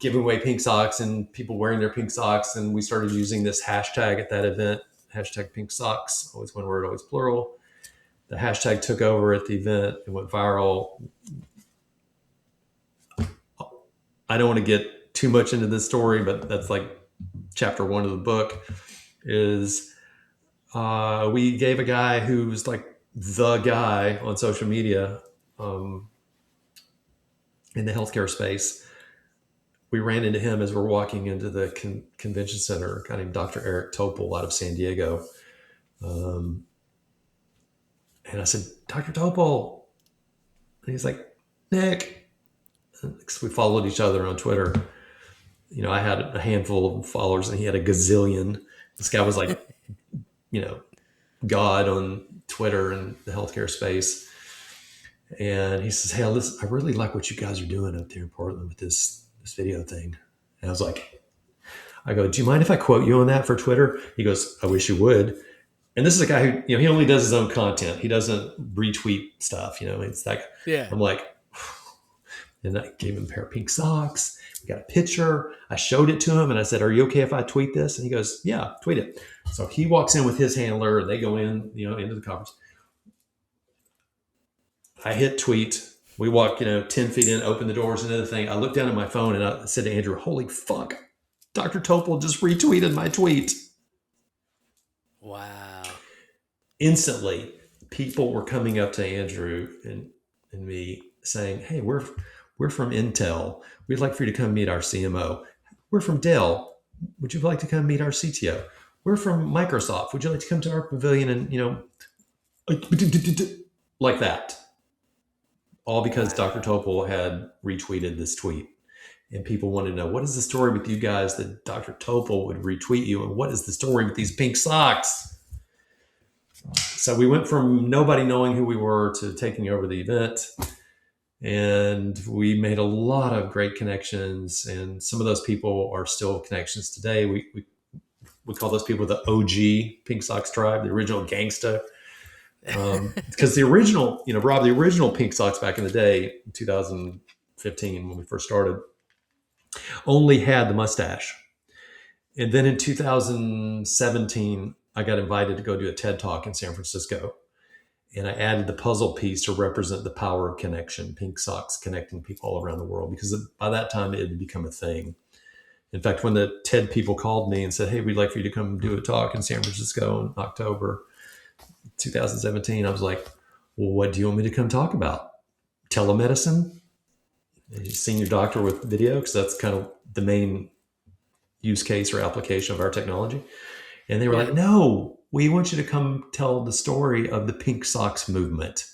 Speaker 3: giving away pink socks and people wearing their pink socks. And we started using this hashtag at that event, hashtag pink socks, always one word, always plural. The hashtag took over at the event. It went viral. I don't want to get too much into this story, but that's like chapter 1 of the book is we gave a guy who's like the guy on social media in the healthcare space. We ran into him as we're walking into the convention center, a guy named Dr. Eric Topol out of San Diego. And I said, Dr. Topol. And he's like, Nick. Because we followed each other on Twitter. You know, I had a handful of followers and he had a gazillion. This guy was like, you know, God on Twitter and the healthcare space. And he says, hey, listen, I really like what you guys are doing up there in Portland with this video thing. And I was like, I go, do you mind if I quote you on that for Twitter? He goes, I wish you would. And this is a guy who, you know, he only does his own content. He doesn't retweet stuff, you know, it's like,
Speaker 2: Yeah.
Speaker 3: I'm like, and I gave him a pair of pink socks. We got a picture. I showed it to him and I said, are you okay if I tweet this? And he goes, yeah, tweet it. So he walks in with his handler and they go in, you know, into the conference. I hit tweet. We walk, 10 feet in, open the doors and everything. I looked down at my phone and I said to Andrew, holy fuck, Dr. Topol just retweeted my tweet.
Speaker 2: Wow.
Speaker 3: Instantly, people were coming up to Andrew and me saying, hey, we're from Intel. We'd like for you to come meet our CMO. We're from Dell. Would you like to come meet our CTO? We're from Microsoft. Would you like to come to our pavilion and, like that? All because Dr. Topol had retweeted this tweet. And people wanted to know, what is the story with you guys that Dr. Topol would retweet you? And what is the story with these pink socks? So we went from nobody knowing who we were to taking over the event. And we made a lot of great connections. And some of those people are still connections today. We call those people the OG Pink Socks tribe, the original gangsta. Because the original, Rob, the original Pink Socks back in the day, in 2015, when we first started, only had the mustache. And then in 2017, I got invited to go do a TED Talk in San Francisco. And I added the puzzle piece to represent the power of connection, Pink Socks connecting people all around the world, because by that time it had become a thing. In fact, when the TED people called me and said, hey, we'd like for you to come do a talk in San Francisco in October 2017, I was like, well, what do you want me to come talk about? Telemedicine? Senior doctor with video? Because that's kind of the main use case or application of our technology. And they were like, no, we want you to come tell the story of the Pink Socks movement.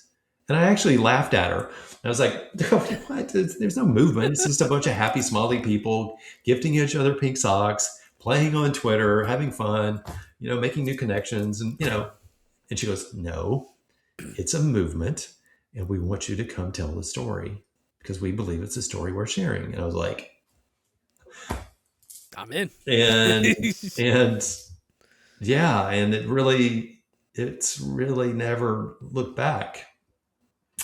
Speaker 3: And I actually laughed at her. I was like, what? There's no movement. It's just a bunch of happy, smiley people gifting each other pink socks, playing on Twitter, having fun, making new connections. And, and she goes, no, it's a movement. And we want you to come tell the story because we believe it's a story worth sharing. And I was like,
Speaker 2: I'm in.
Speaker 3: And yeah, and it's really never looked back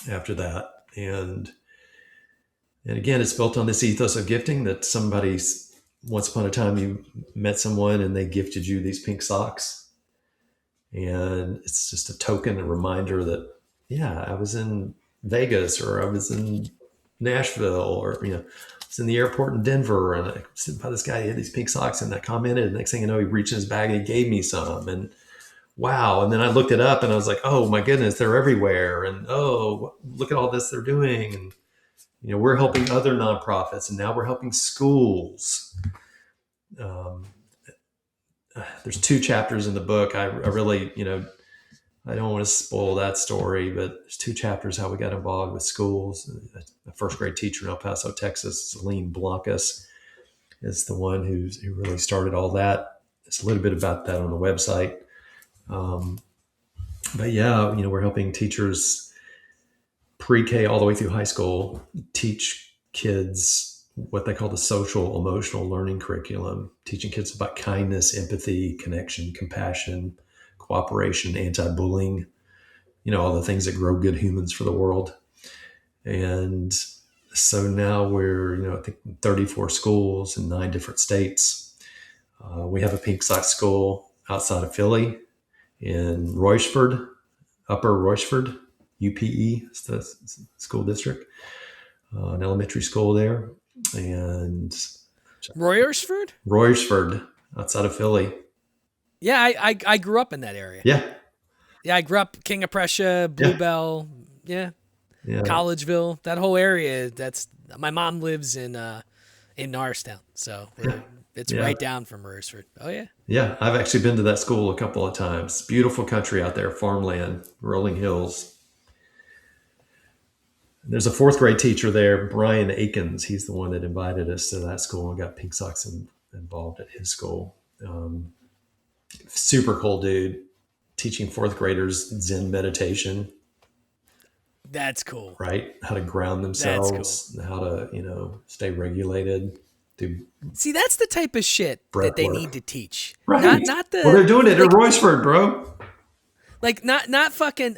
Speaker 3: after that. And again, it's built on this ethos of gifting that somebody's, once upon a time you met someone and they gifted you these pink socks. And it's just a token, a reminder that, yeah, I was in Vegas or I was in Nashville or, I was in the airport in Denver and I was sitting by this guy, he had these pink socks and I commented. And next thing you know, he reached in his bag and he gave me some. And wow. And then I looked it up and I was like, oh my goodness, they're everywhere. And oh, look at all this they're doing. And, we're helping other nonprofits and now we're helping schools. There's 2 chapters in the book. I really, I don't want to spoil that story, but there's 2 chapters how we got involved with schools. A first grade teacher in El Paso, Texas, Celine Blancas, is the one who really started all that. There's a little bit about that on the website. But yeah, we're helping teachers pre-K all the way through high school teach kids what they call the social emotional learning curriculum, teaching kids about kindness, empathy, connection, compassion, cooperation, anti-bullying, all the things that grow good humans for the world. And so now we're, I think 34 schools in 9 different states. We have a Pink Sock school outside of Philly in Rochford, Upper Rochford, UPE, it's the school district, an elementary school there. and
Speaker 2: Royersford?
Speaker 3: Royersford outside of Philly.
Speaker 2: Yeah, I grew up in that area.
Speaker 3: Yeah.
Speaker 2: Yeah, I grew up King of Prussia, Bluebell, yeah,
Speaker 3: Yeah.
Speaker 2: Collegeville, that whole area. That's my mom lives in Norristown, so it's
Speaker 3: Yeah.
Speaker 2: right down from Royersford. Oh yeah.
Speaker 3: Yeah. I've actually been to that school a couple of times. Beautiful country out there, farmland, rolling hills. There's a fourth grade teacher there, Brian Akins. He's the one that invited us to that school and got Pink Socks involved at his school. Super cool dude, teaching fourth graders Zen meditation,
Speaker 2: That's cool.
Speaker 3: right? How to ground themselves, how to, stay regulated, do
Speaker 2: See, that's the type of shit that
Speaker 3: breath
Speaker 2: they
Speaker 3: work.
Speaker 2: need to teach.
Speaker 3: Right.
Speaker 2: Not the
Speaker 3: Well, they're doing it
Speaker 2: like,
Speaker 3: at Royersford, bro.
Speaker 2: like not fucking.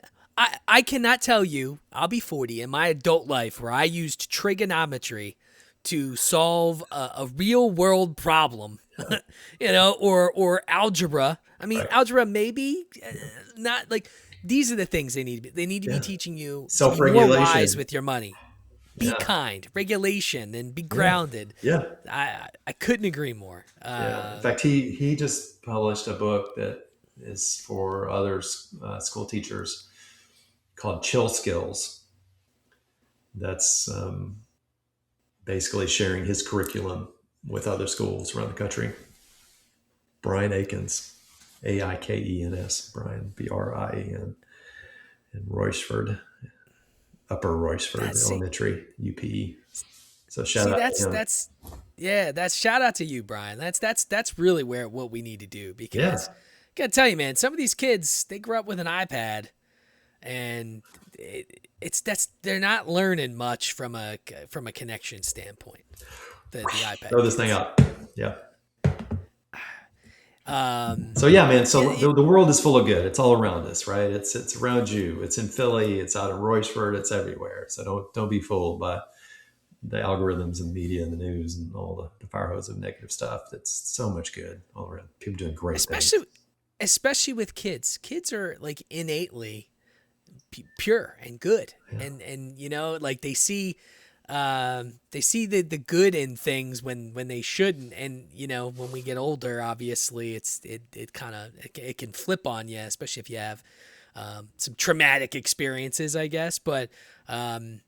Speaker 2: I cannot tell you. I'll be 40 in my adult life where I used trigonometry to solve a real world problem, or algebra. I mean,
Speaker 3: Right.
Speaker 2: algebra maybe not like these are the things they need. They need to be
Speaker 3: Yeah.
Speaker 2: teaching you to be more
Speaker 3: Self-regulation.
Speaker 2: wise with your money. Be
Speaker 3: Yeah.
Speaker 2: kind, regulation, and be grounded.
Speaker 3: Yeah.
Speaker 2: I couldn't agree more.
Speaker 3: Yeah. In fact, he just published a book that is for other school teachers called Chill Skills. That's basically sharing his curriculum with other schools around the country. Brian Akins, Aikens, Brian, Brien, in Royersford, Upper Royersford Elementary, UPE. So shout out to him.
Speaker 2: That's shout out to you, Brian. That's really what we need to do because I gotta tell you, man, some of these kids they grew up with an iPad, and they're not learning much from a connection standpoint. The iPad.
Speaker 3: Throw this thing out. Yeah.
Speaker 2: Um,
Speaker 3: So yeah, man. So the world is full of good. It's all around us, right? It's around you. It's in Philly. It's out of Royersford. It's everywhere. So don't be fooled by the algorithms and media and the news and all the fire hose of negative stuff. That's so much good all around. People doing great things.
Speaker 2: especially with kids. Kids are like innately pure and good, and like they see the good in things when they shouldn't, and when we get older, obviously it can flip on you, especially if you have some traumatic experiences, I guess. But I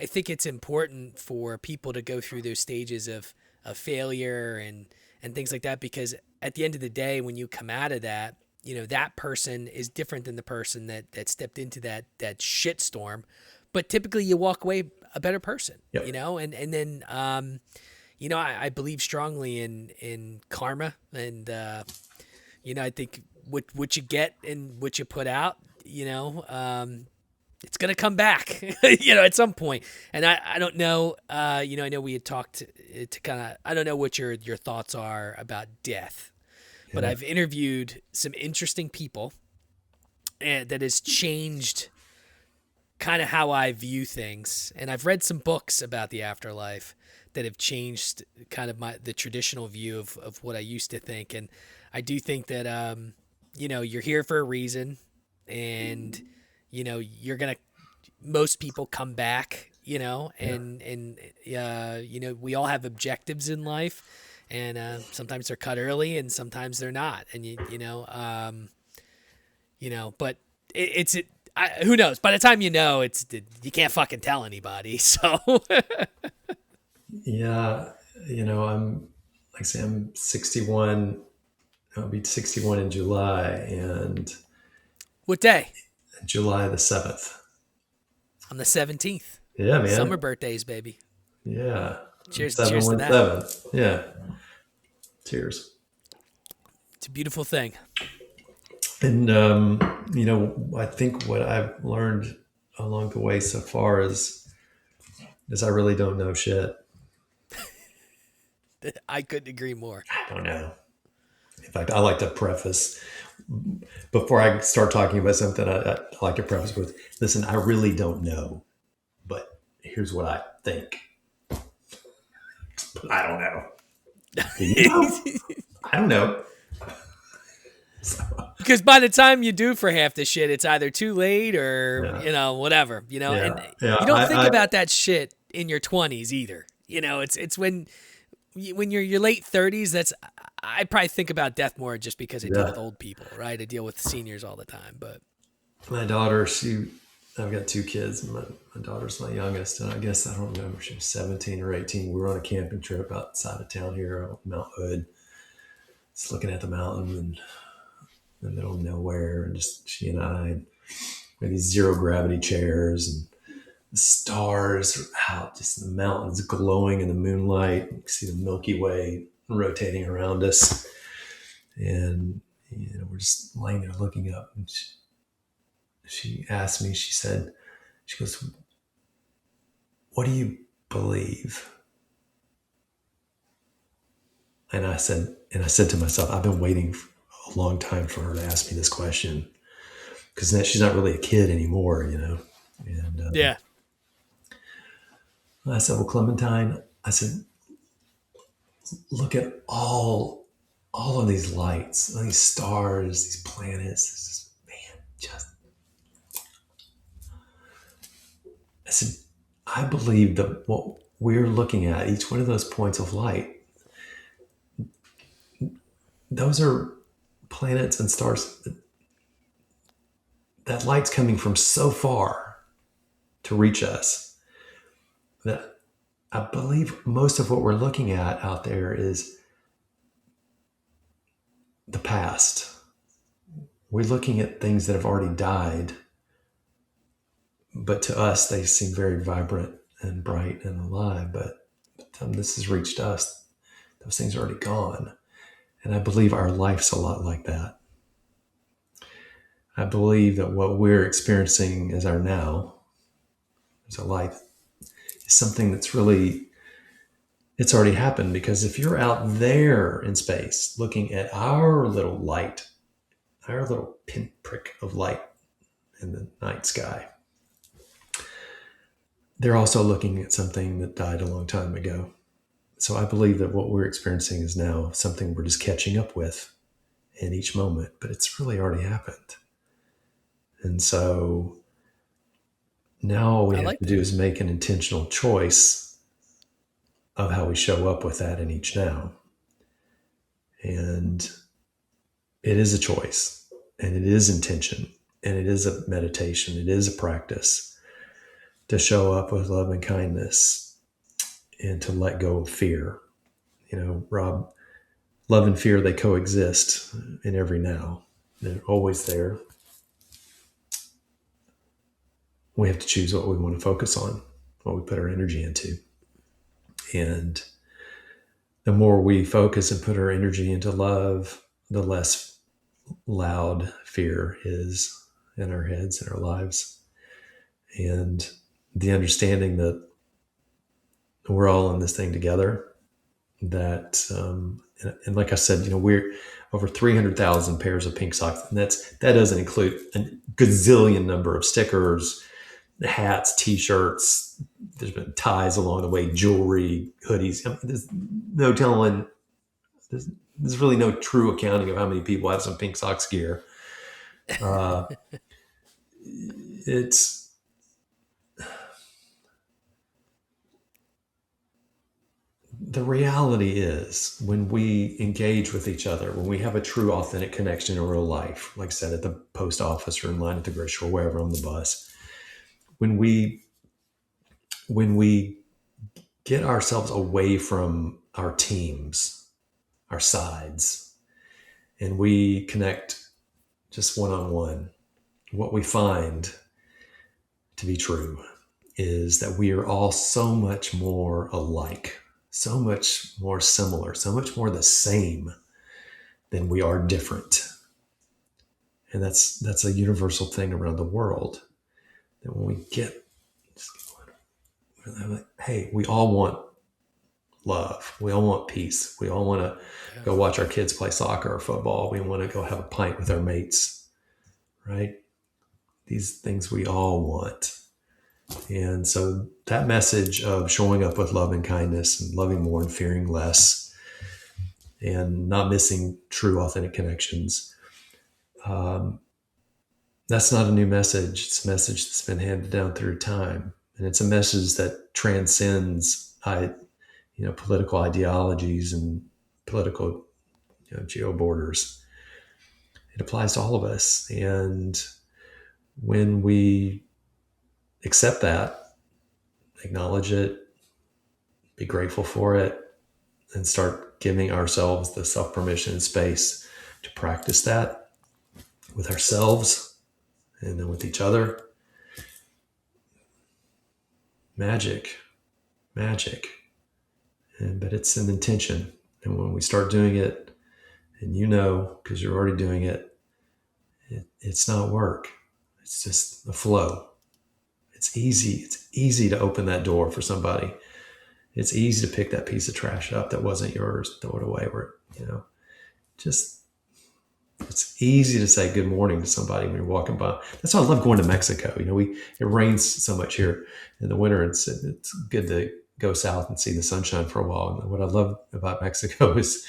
Speaker 2: think it's important for people to go through those stages of failure and things like that, because at the end of the day, when you come out of that, that person is different than the person that stepped into that shit storm. But typically you walk away a better person,
Speaker 3: Yep.
Speaker 2: and then, I believe strongly in karma, and, I think what you get and what you put out, it's going to come back, at some point. And I don't know, I know we had talked to kind of, I don't know what your thoughts are about death, but I've interviewed some interesting people and that has changed kind of how I view things. And I've read some books about the afterlife that have changed kind of the traditional view of what I used to think. And I do think that, you're here for a reason, and, most people come back, and we all have objectives in life, and sometimes they're cut early and sometimes they're not. And, but who knows? By the time you you can't fucking tell anybody. So
Speaker 3: Yeah, I'm 61. I'll be 61 in July, and
Speaker 2: what day?
Speaker 3: July the 7th.
Speaker 2: On the 17th.
Speaker 3: Yeah, man.
Speaker 2: Summer birthdays, baby.
Speaker 3: Yeah.
Speaker 2: Cheers to that.
Speaker 3: Yeah. Cheers.
Speaker 2: It's a beautiful thing.
Speaker 3: And, I think what I've learned along the way so far is I really don't know shit.
Speaker 2: I couldn't agree more.
Speaker 3: I don't know. In fact, I like to preface, before I start talking about something, I like to preface with, listen, I really don't know, but here's what I think. But I don't know. Do you know? I don't know.
Speaker 2: Because by the time you do for half the shit, it's either too late or, whatever, and you don't think about that shit in your 20s either. It's when you're your late 30s. I probably think about death more just because I deal with
Speaker 3: Yeah.
Speaker 2: old people, right? I deal with seniors all the time, but
Speaker 3: My daughter, I've got two kids. My daughter's my youngest, and I guess I don't remember, she was 17 or 18. We were on a camping trip outside of town here on Mount Hood, just looking at the mountain and in the middle of nowhere, and just she and I with these zero gravity chairs, and the stars are out, just the mountains glowing in the moonlight. You can see the Milky Way rotating around us, and we're just laying there looking up. And she asked me, she goes, "What do you believe?" And I said to myself, I've been waiting a long time for her to ask me this question, because she's not really a kid anymore, And
Speaker 2: yeah.
Speaker 3: I said, "Well, Clementine," I said, "look at all of these lights, all these stars, these planets. It's just, man, just." I said, "I believe that what we're looking at, each one of those points of light, those are planets and stars. That light's coming from so far to reach us, that I believe most of what we're looking at out there is the past. We're looking at things that have already died, but to us, they seem very vibrant and bright and alive. But by the time this has reached us, those things are already gone. And I believe our life's a lot like that. I believe that what we're experiencing as our now, as our life, is something that's really, it's already happened. Because if you're out there in space looking at our little light, our little pinprick of light in the night sky, they're also looking at something that died a long time ago. So I believe that what we're experiencing is now something we're just catching up with in each moment, but it's really already happened. And so now all we
Speaker 2: I
Speaker 3: have
Speaker 2: like
Speaker 3: to
Speaker 2: that.
Speaker 3: do is make an intentional choice of how we show up with that in each now. And it is a choice, and it is intention, and it is a meditation. It is a practice to show up with love and kindness, and to let go of fear. Rob, love and fear, they coexist in every now. They're always there. We have to choose what we want to focus on, what we put our energy into. And the more we focus and put our energy into love, the less loud fear is in our heads and our lives. And the understanding that we're all in this thing together, that, and like I said, we're over 300,000 pairs of pink socks. And that doesn't include a gazillion number of stickers, hats, t-shirts. There's been ties along the way, jewelry, hoodies. There's no telling. There's really no true accounting of how many people have some pink socks gear. It's the reality is, when we engage with each other, when we have a true, authentic connection in real life, like I said, at the post office or in line at the grocery store, wherever on the bus, when we get ourselves away from our teams, our sides, and we connect just one-on-one, what we find to be true is that we are all so much more alike, so much more similar, so much more the same than we are different. And that's a universal thing around the world, that when we get, hey, we all want love. We all want peace. We all want to go watch our kids play soccer or football. We want to go have a pint with our mates, right? These things we all want. And so that message of showing up with love and kindness, and loving more and fearing less, and not missing true, authentic connections, that's not a new message. It's a message that's been handed down through time. And it's a message that transcends political ideologies and political, geo borders. It applies to all of us. And when we accept that, acknowledge it, be grateful for it, and start giving ourselves the self-permission and space to practice that with ourselves and then with each other. Magic. But it's an intention. And when we start doing it, and because you're already doing it, it's not work. It's just a flow. It's easy. It's easy to open that door for somebody. It's easy to pick that piece of trash up that wasn't yours, throw it away, just, it's easy to say good morning to somebody when you're walking by. That's why I love going to Mexico. It rains so much here in the winter. It's good to go south and see the sunshine for a while. And what I love about Mexico is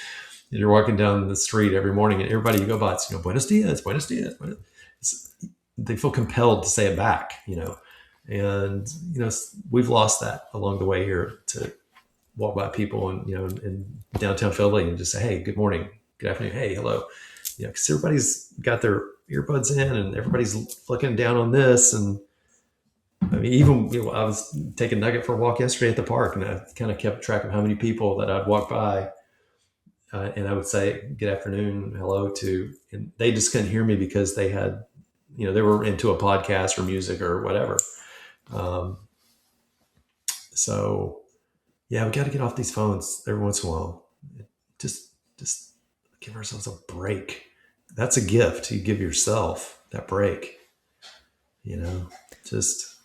Speaker 3: you're walking down the street every morning and everybody you go by, it's, buenos dias, buenos dias. They feel compelled to say it back, and, we've lost that along the way here to walk by people and, in downtown Philly and just say, hey, good morning, good afternoon, hey, hello. Because everybody's got their earbuds in and everybody's looking down on this. And I mean, even, I was taking Nugget for a walk yesterday at the park and I kind of kept track of how many people that I'd walk by. And I would say, good afternoon, hello to, and they just couldn't hear me because they had, they were into a podcast or music or whatever. So yeah, we got to get off these phones every once in a while. Just give ourselves a break. That's a gift you give yourself, that break. Just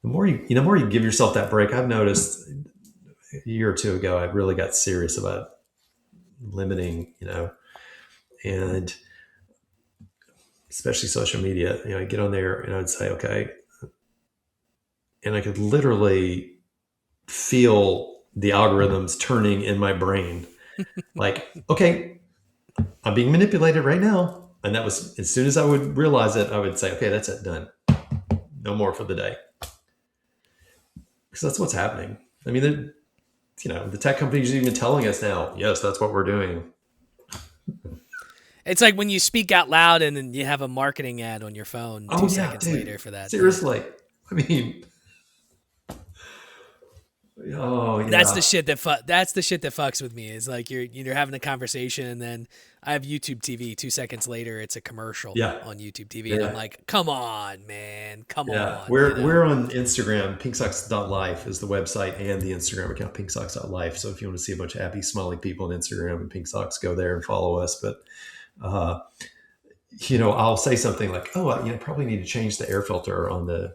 Speaker 3: the more you give yourself that break. I've noticed a year or two ago, I really got serious about limiting, and especially social media. I get on there and I'd say, okay, and I could literally feel the algorithms turning in my brain. Like, okay, I'm being manipulated right now. And that was, as soon as I would realize it, I would say, okay, that's it, done. No more for the day. Because that's what's happening. I mean, the tech companies are even telling us now, yes, that's what we're doing.
Speaker 2: It's like when you speak out loud and then you have a marketing ad on your phone 2 seconds later for that.
Speaker 3: Seriously. I mean, oh yeah.
Speaker 2: That's the shit that fucks with me. Is like you're having a conversation and then I have YouTube TV. 2 seconds later, it's a commercial on YouTube TV, and I'm like, come on, man, come on.
Speaker 3: We're on Instagram. Pinksocks.life is the website and the Instagram account, pinksocks.life. So if you want to see a bunch of happy, smiling people on Instagram and Pink Socks, go there and follow us. But I'll say something like, oh, I probably need to change the air filter on the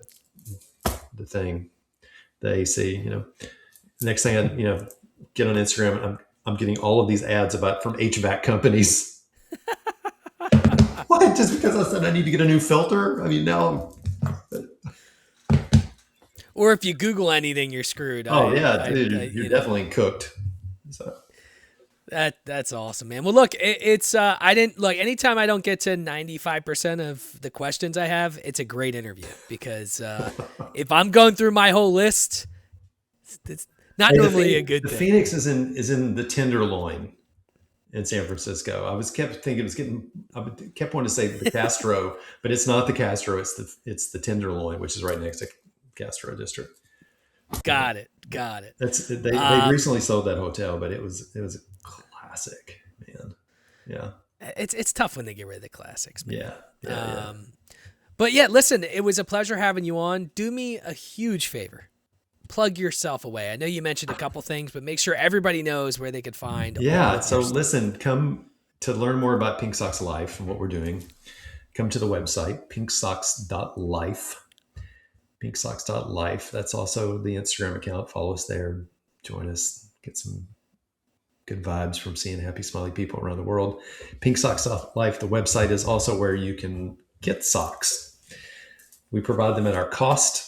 Speaker 3: thing, the AC. Next thing I get on Instagram, and I'm getting all of these ads from HVAC companies. What? Just because I said I need to get a new filter? I mean, now.
Speaker 2: Or if you Google anything, you're screwed.
Speaker 3: Dude, you're definitely cooked. So.
Speaker 2: That's awesome, man. Well, look, it's I didn't like anytime I don't get to 95% of the questions I have, it's a great interview because if I'm going through my whole list, it's not normally a good thing.
Speaker 3: The Phoenix is in the Tenderloin in San Francisco. I kept thinking I kept wanting to say the Castro, but it's not the Castro. It's the Tenderloin, which is right next to Castro District.
Speaker 2: Got it.
Speaker 3: They recently sold that hotel, but it was a classic, man. Yeah.
Speaker 2: It's tough when they get rid of the classics, man.
Speaker 3: Yeah.
Speaker 2: But yeah, listen, it was a pleasure having you on. Do me a huge favor. Plug yourself away. I know you mentioned a couple things, but make sure everybody knows where they could find.
Speaker 3: Yeah. So listen, come to learn more about Pink Socks Life and what we're doing. Come to the website, pinksocks.life. pinksocks.life. That's also the Instagram account. Follow us there. Join us. Get some good vibes from seeing happy, smiling people around the world. pinksocks.life. The website is also where you can get socks. We provide them at our cost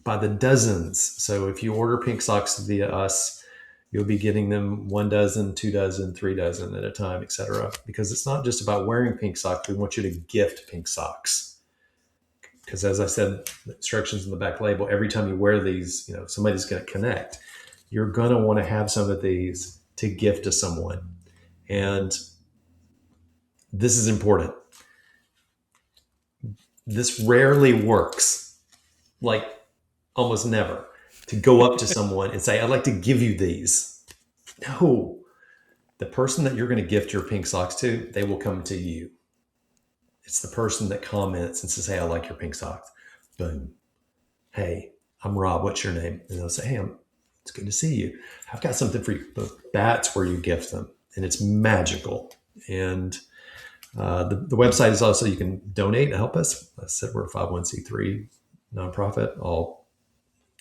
Speaker 3: by the dozens. So if you order pink socks via us, you'll be getting them 1 dozen, 2 dozen, 3 dozen at a time, etc. Because it's not just about wearing pink socks. We want you to gift pink socks. Because as I said, the instructions in the back label, every time you wear these, somebody's going to connect. you're going to want to have some of these to gift to someone. And this is important. This rarely works, like almost never, to go up to someone and say, I'd like to give you these. No, the person that you're going to gift your pink socks to, they will come to you. It's the person that comments and says, hey, I like your pink socks. Boom. Hey, I'm Rob. What's your name? And they'll say, hey, it's good to see you. I've got something for you. But that's where you gift them. And it's magical. And the website is also, you can donate to help us. I said we're a 501c3 nonprofit. All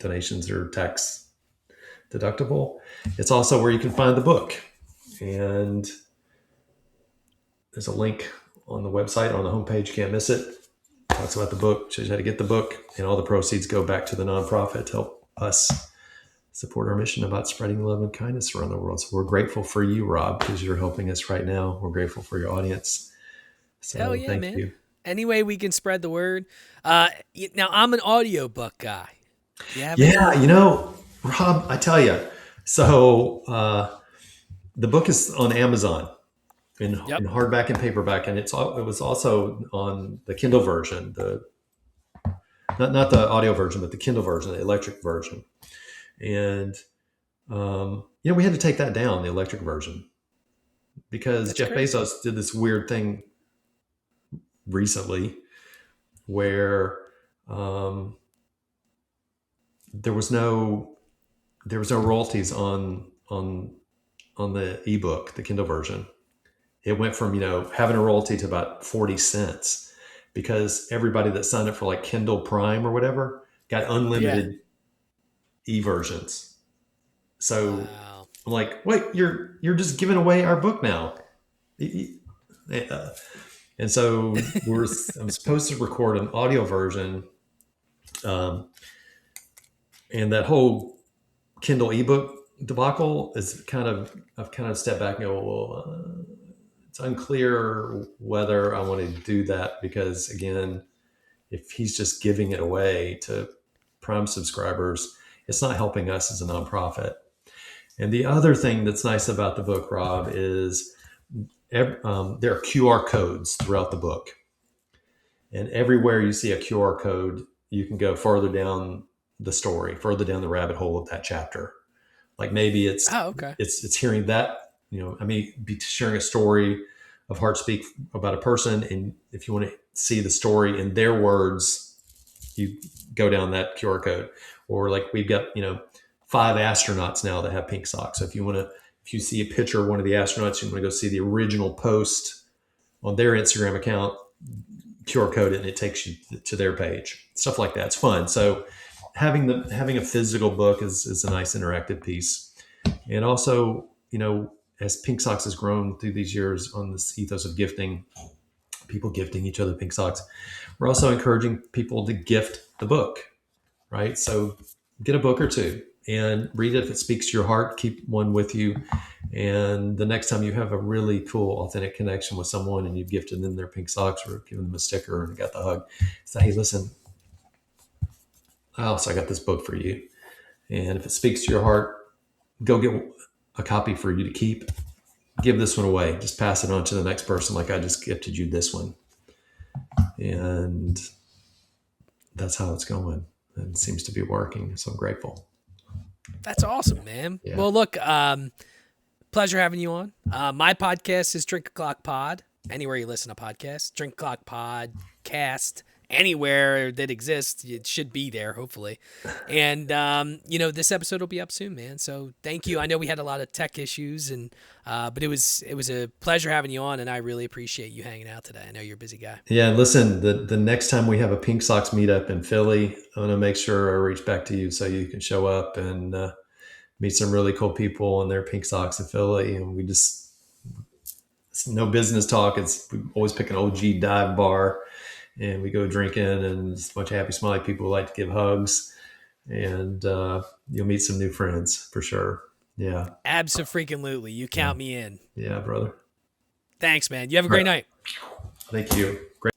Speaker 3: donations are tax deductible. It's also where you can find the book. And there's a link on the website, on the homepage. You can't miss it. Talks about the book, shows you how to get the book, and all the proceeds go back to the nonprofit to help us support our mission about spreading love and kindness around the world. So we're grateful for you, Rob, because you're helping us right now. We're grateful for your audience. So
Speaker 2: Hell yeah,
Speaker 3: thank
Speaker 2: man.
Speaker 3: you.
Speaker 2: Any way we can spread the word. Now, I'm an audiobook guy.
Speaker 3: Yeah, Rob, I tell you. So the book is on Amazon in hardback and paperback, and it was also on the Kindle version, not the audio version, but the Kindle version, the electric version. And we had to take that down, the electric version, because Jeff Bezos did this weird thing recently where there was no royalties on the ebook, the Kindle version. It went from, having a royalty to about 40 cents because everybody that signed up for like Kindle Prime or whatever got unlimited e-versions. So wow. I'm like, wait, you're just giving away our book now. And so I'm supposed to record an audio version. And that whole Kindle ebook debacle is I've kind of stepped back and go, well, it's unclear whether I want to do that because, again, if he's just giving it away to Prime subscribers, it's not helping us as a nonprofit. And the other thing that's nice about the book, Rob, is there are QR codes throughout the book. And everywhere you see a QR code, you can go further down the story, further down the rabbit hole of that chapter. Like maybe it's hearing that, I may be sharing a story of Heartspeak about a person. And if you want to see the story in their words, you go down that QR code. Or like we've got, 5 astronauts now that have pink socks. So if you see a picture of one of the astronauts, you want to go see the original post on their Instagram account, QR code it, and it takes you to their page. Stuff like that. It's fun. So having a physical book is a nice interactive piece. And also, as Pink Socks has grown through these years on this ethos of gifting, people gifting each other pink socks, we're also encouraging people to gift the book, right? So get a book or two and read it. If it speaks to your heart, keep one with you. And the next time you have a really cool, authentic connection with someone and you've gifted them their pink socks or given them a sticker and got the hug, say, hey, listen, I got this book for you. And if it speaks to your heart, go get a copy for you to keep. Give this one away. Just pass it on to the next person like I just gifted you this one. And that's how it's going. And it seems to be working. So I'm grateful.
Speaker 2: That's awesome, man.
Speaker 3: Yeah.
Speaker 2: Well, look, pleasure having you on. My podcast is Drink O'Clock Pod. Anywhere you listen to podcasts, Drink O'Clock Podcast. Anywhere that exists, it should be there, hopefully. And, this episode will be up soon, man. So thank you. I know we had a lot of tech issues, but it was a pleasure having you on, and I really appreciate you hanging out today. I know you're a busy guy.
Speaker 3: Yeah, listen, the next time we have a Pink Socks meetup in Philly, I want to make sure I reach back to you so you can show up and meet some really cool people in their Pink Socks in Philly. And it's no business talk. We always pick an OG dive bar. And we go drinking, and it's a bunch of happy, smiley people who like to give hugs, and you'll meet some new friends for sure. Yeah,
Speaker 2: Abso-freaking-lutely. You count me in.
Speaker 3: Yeah, brother.
Speaker 2: Thanks, man. You have a great night.
Speaker 3: Thank you. Great.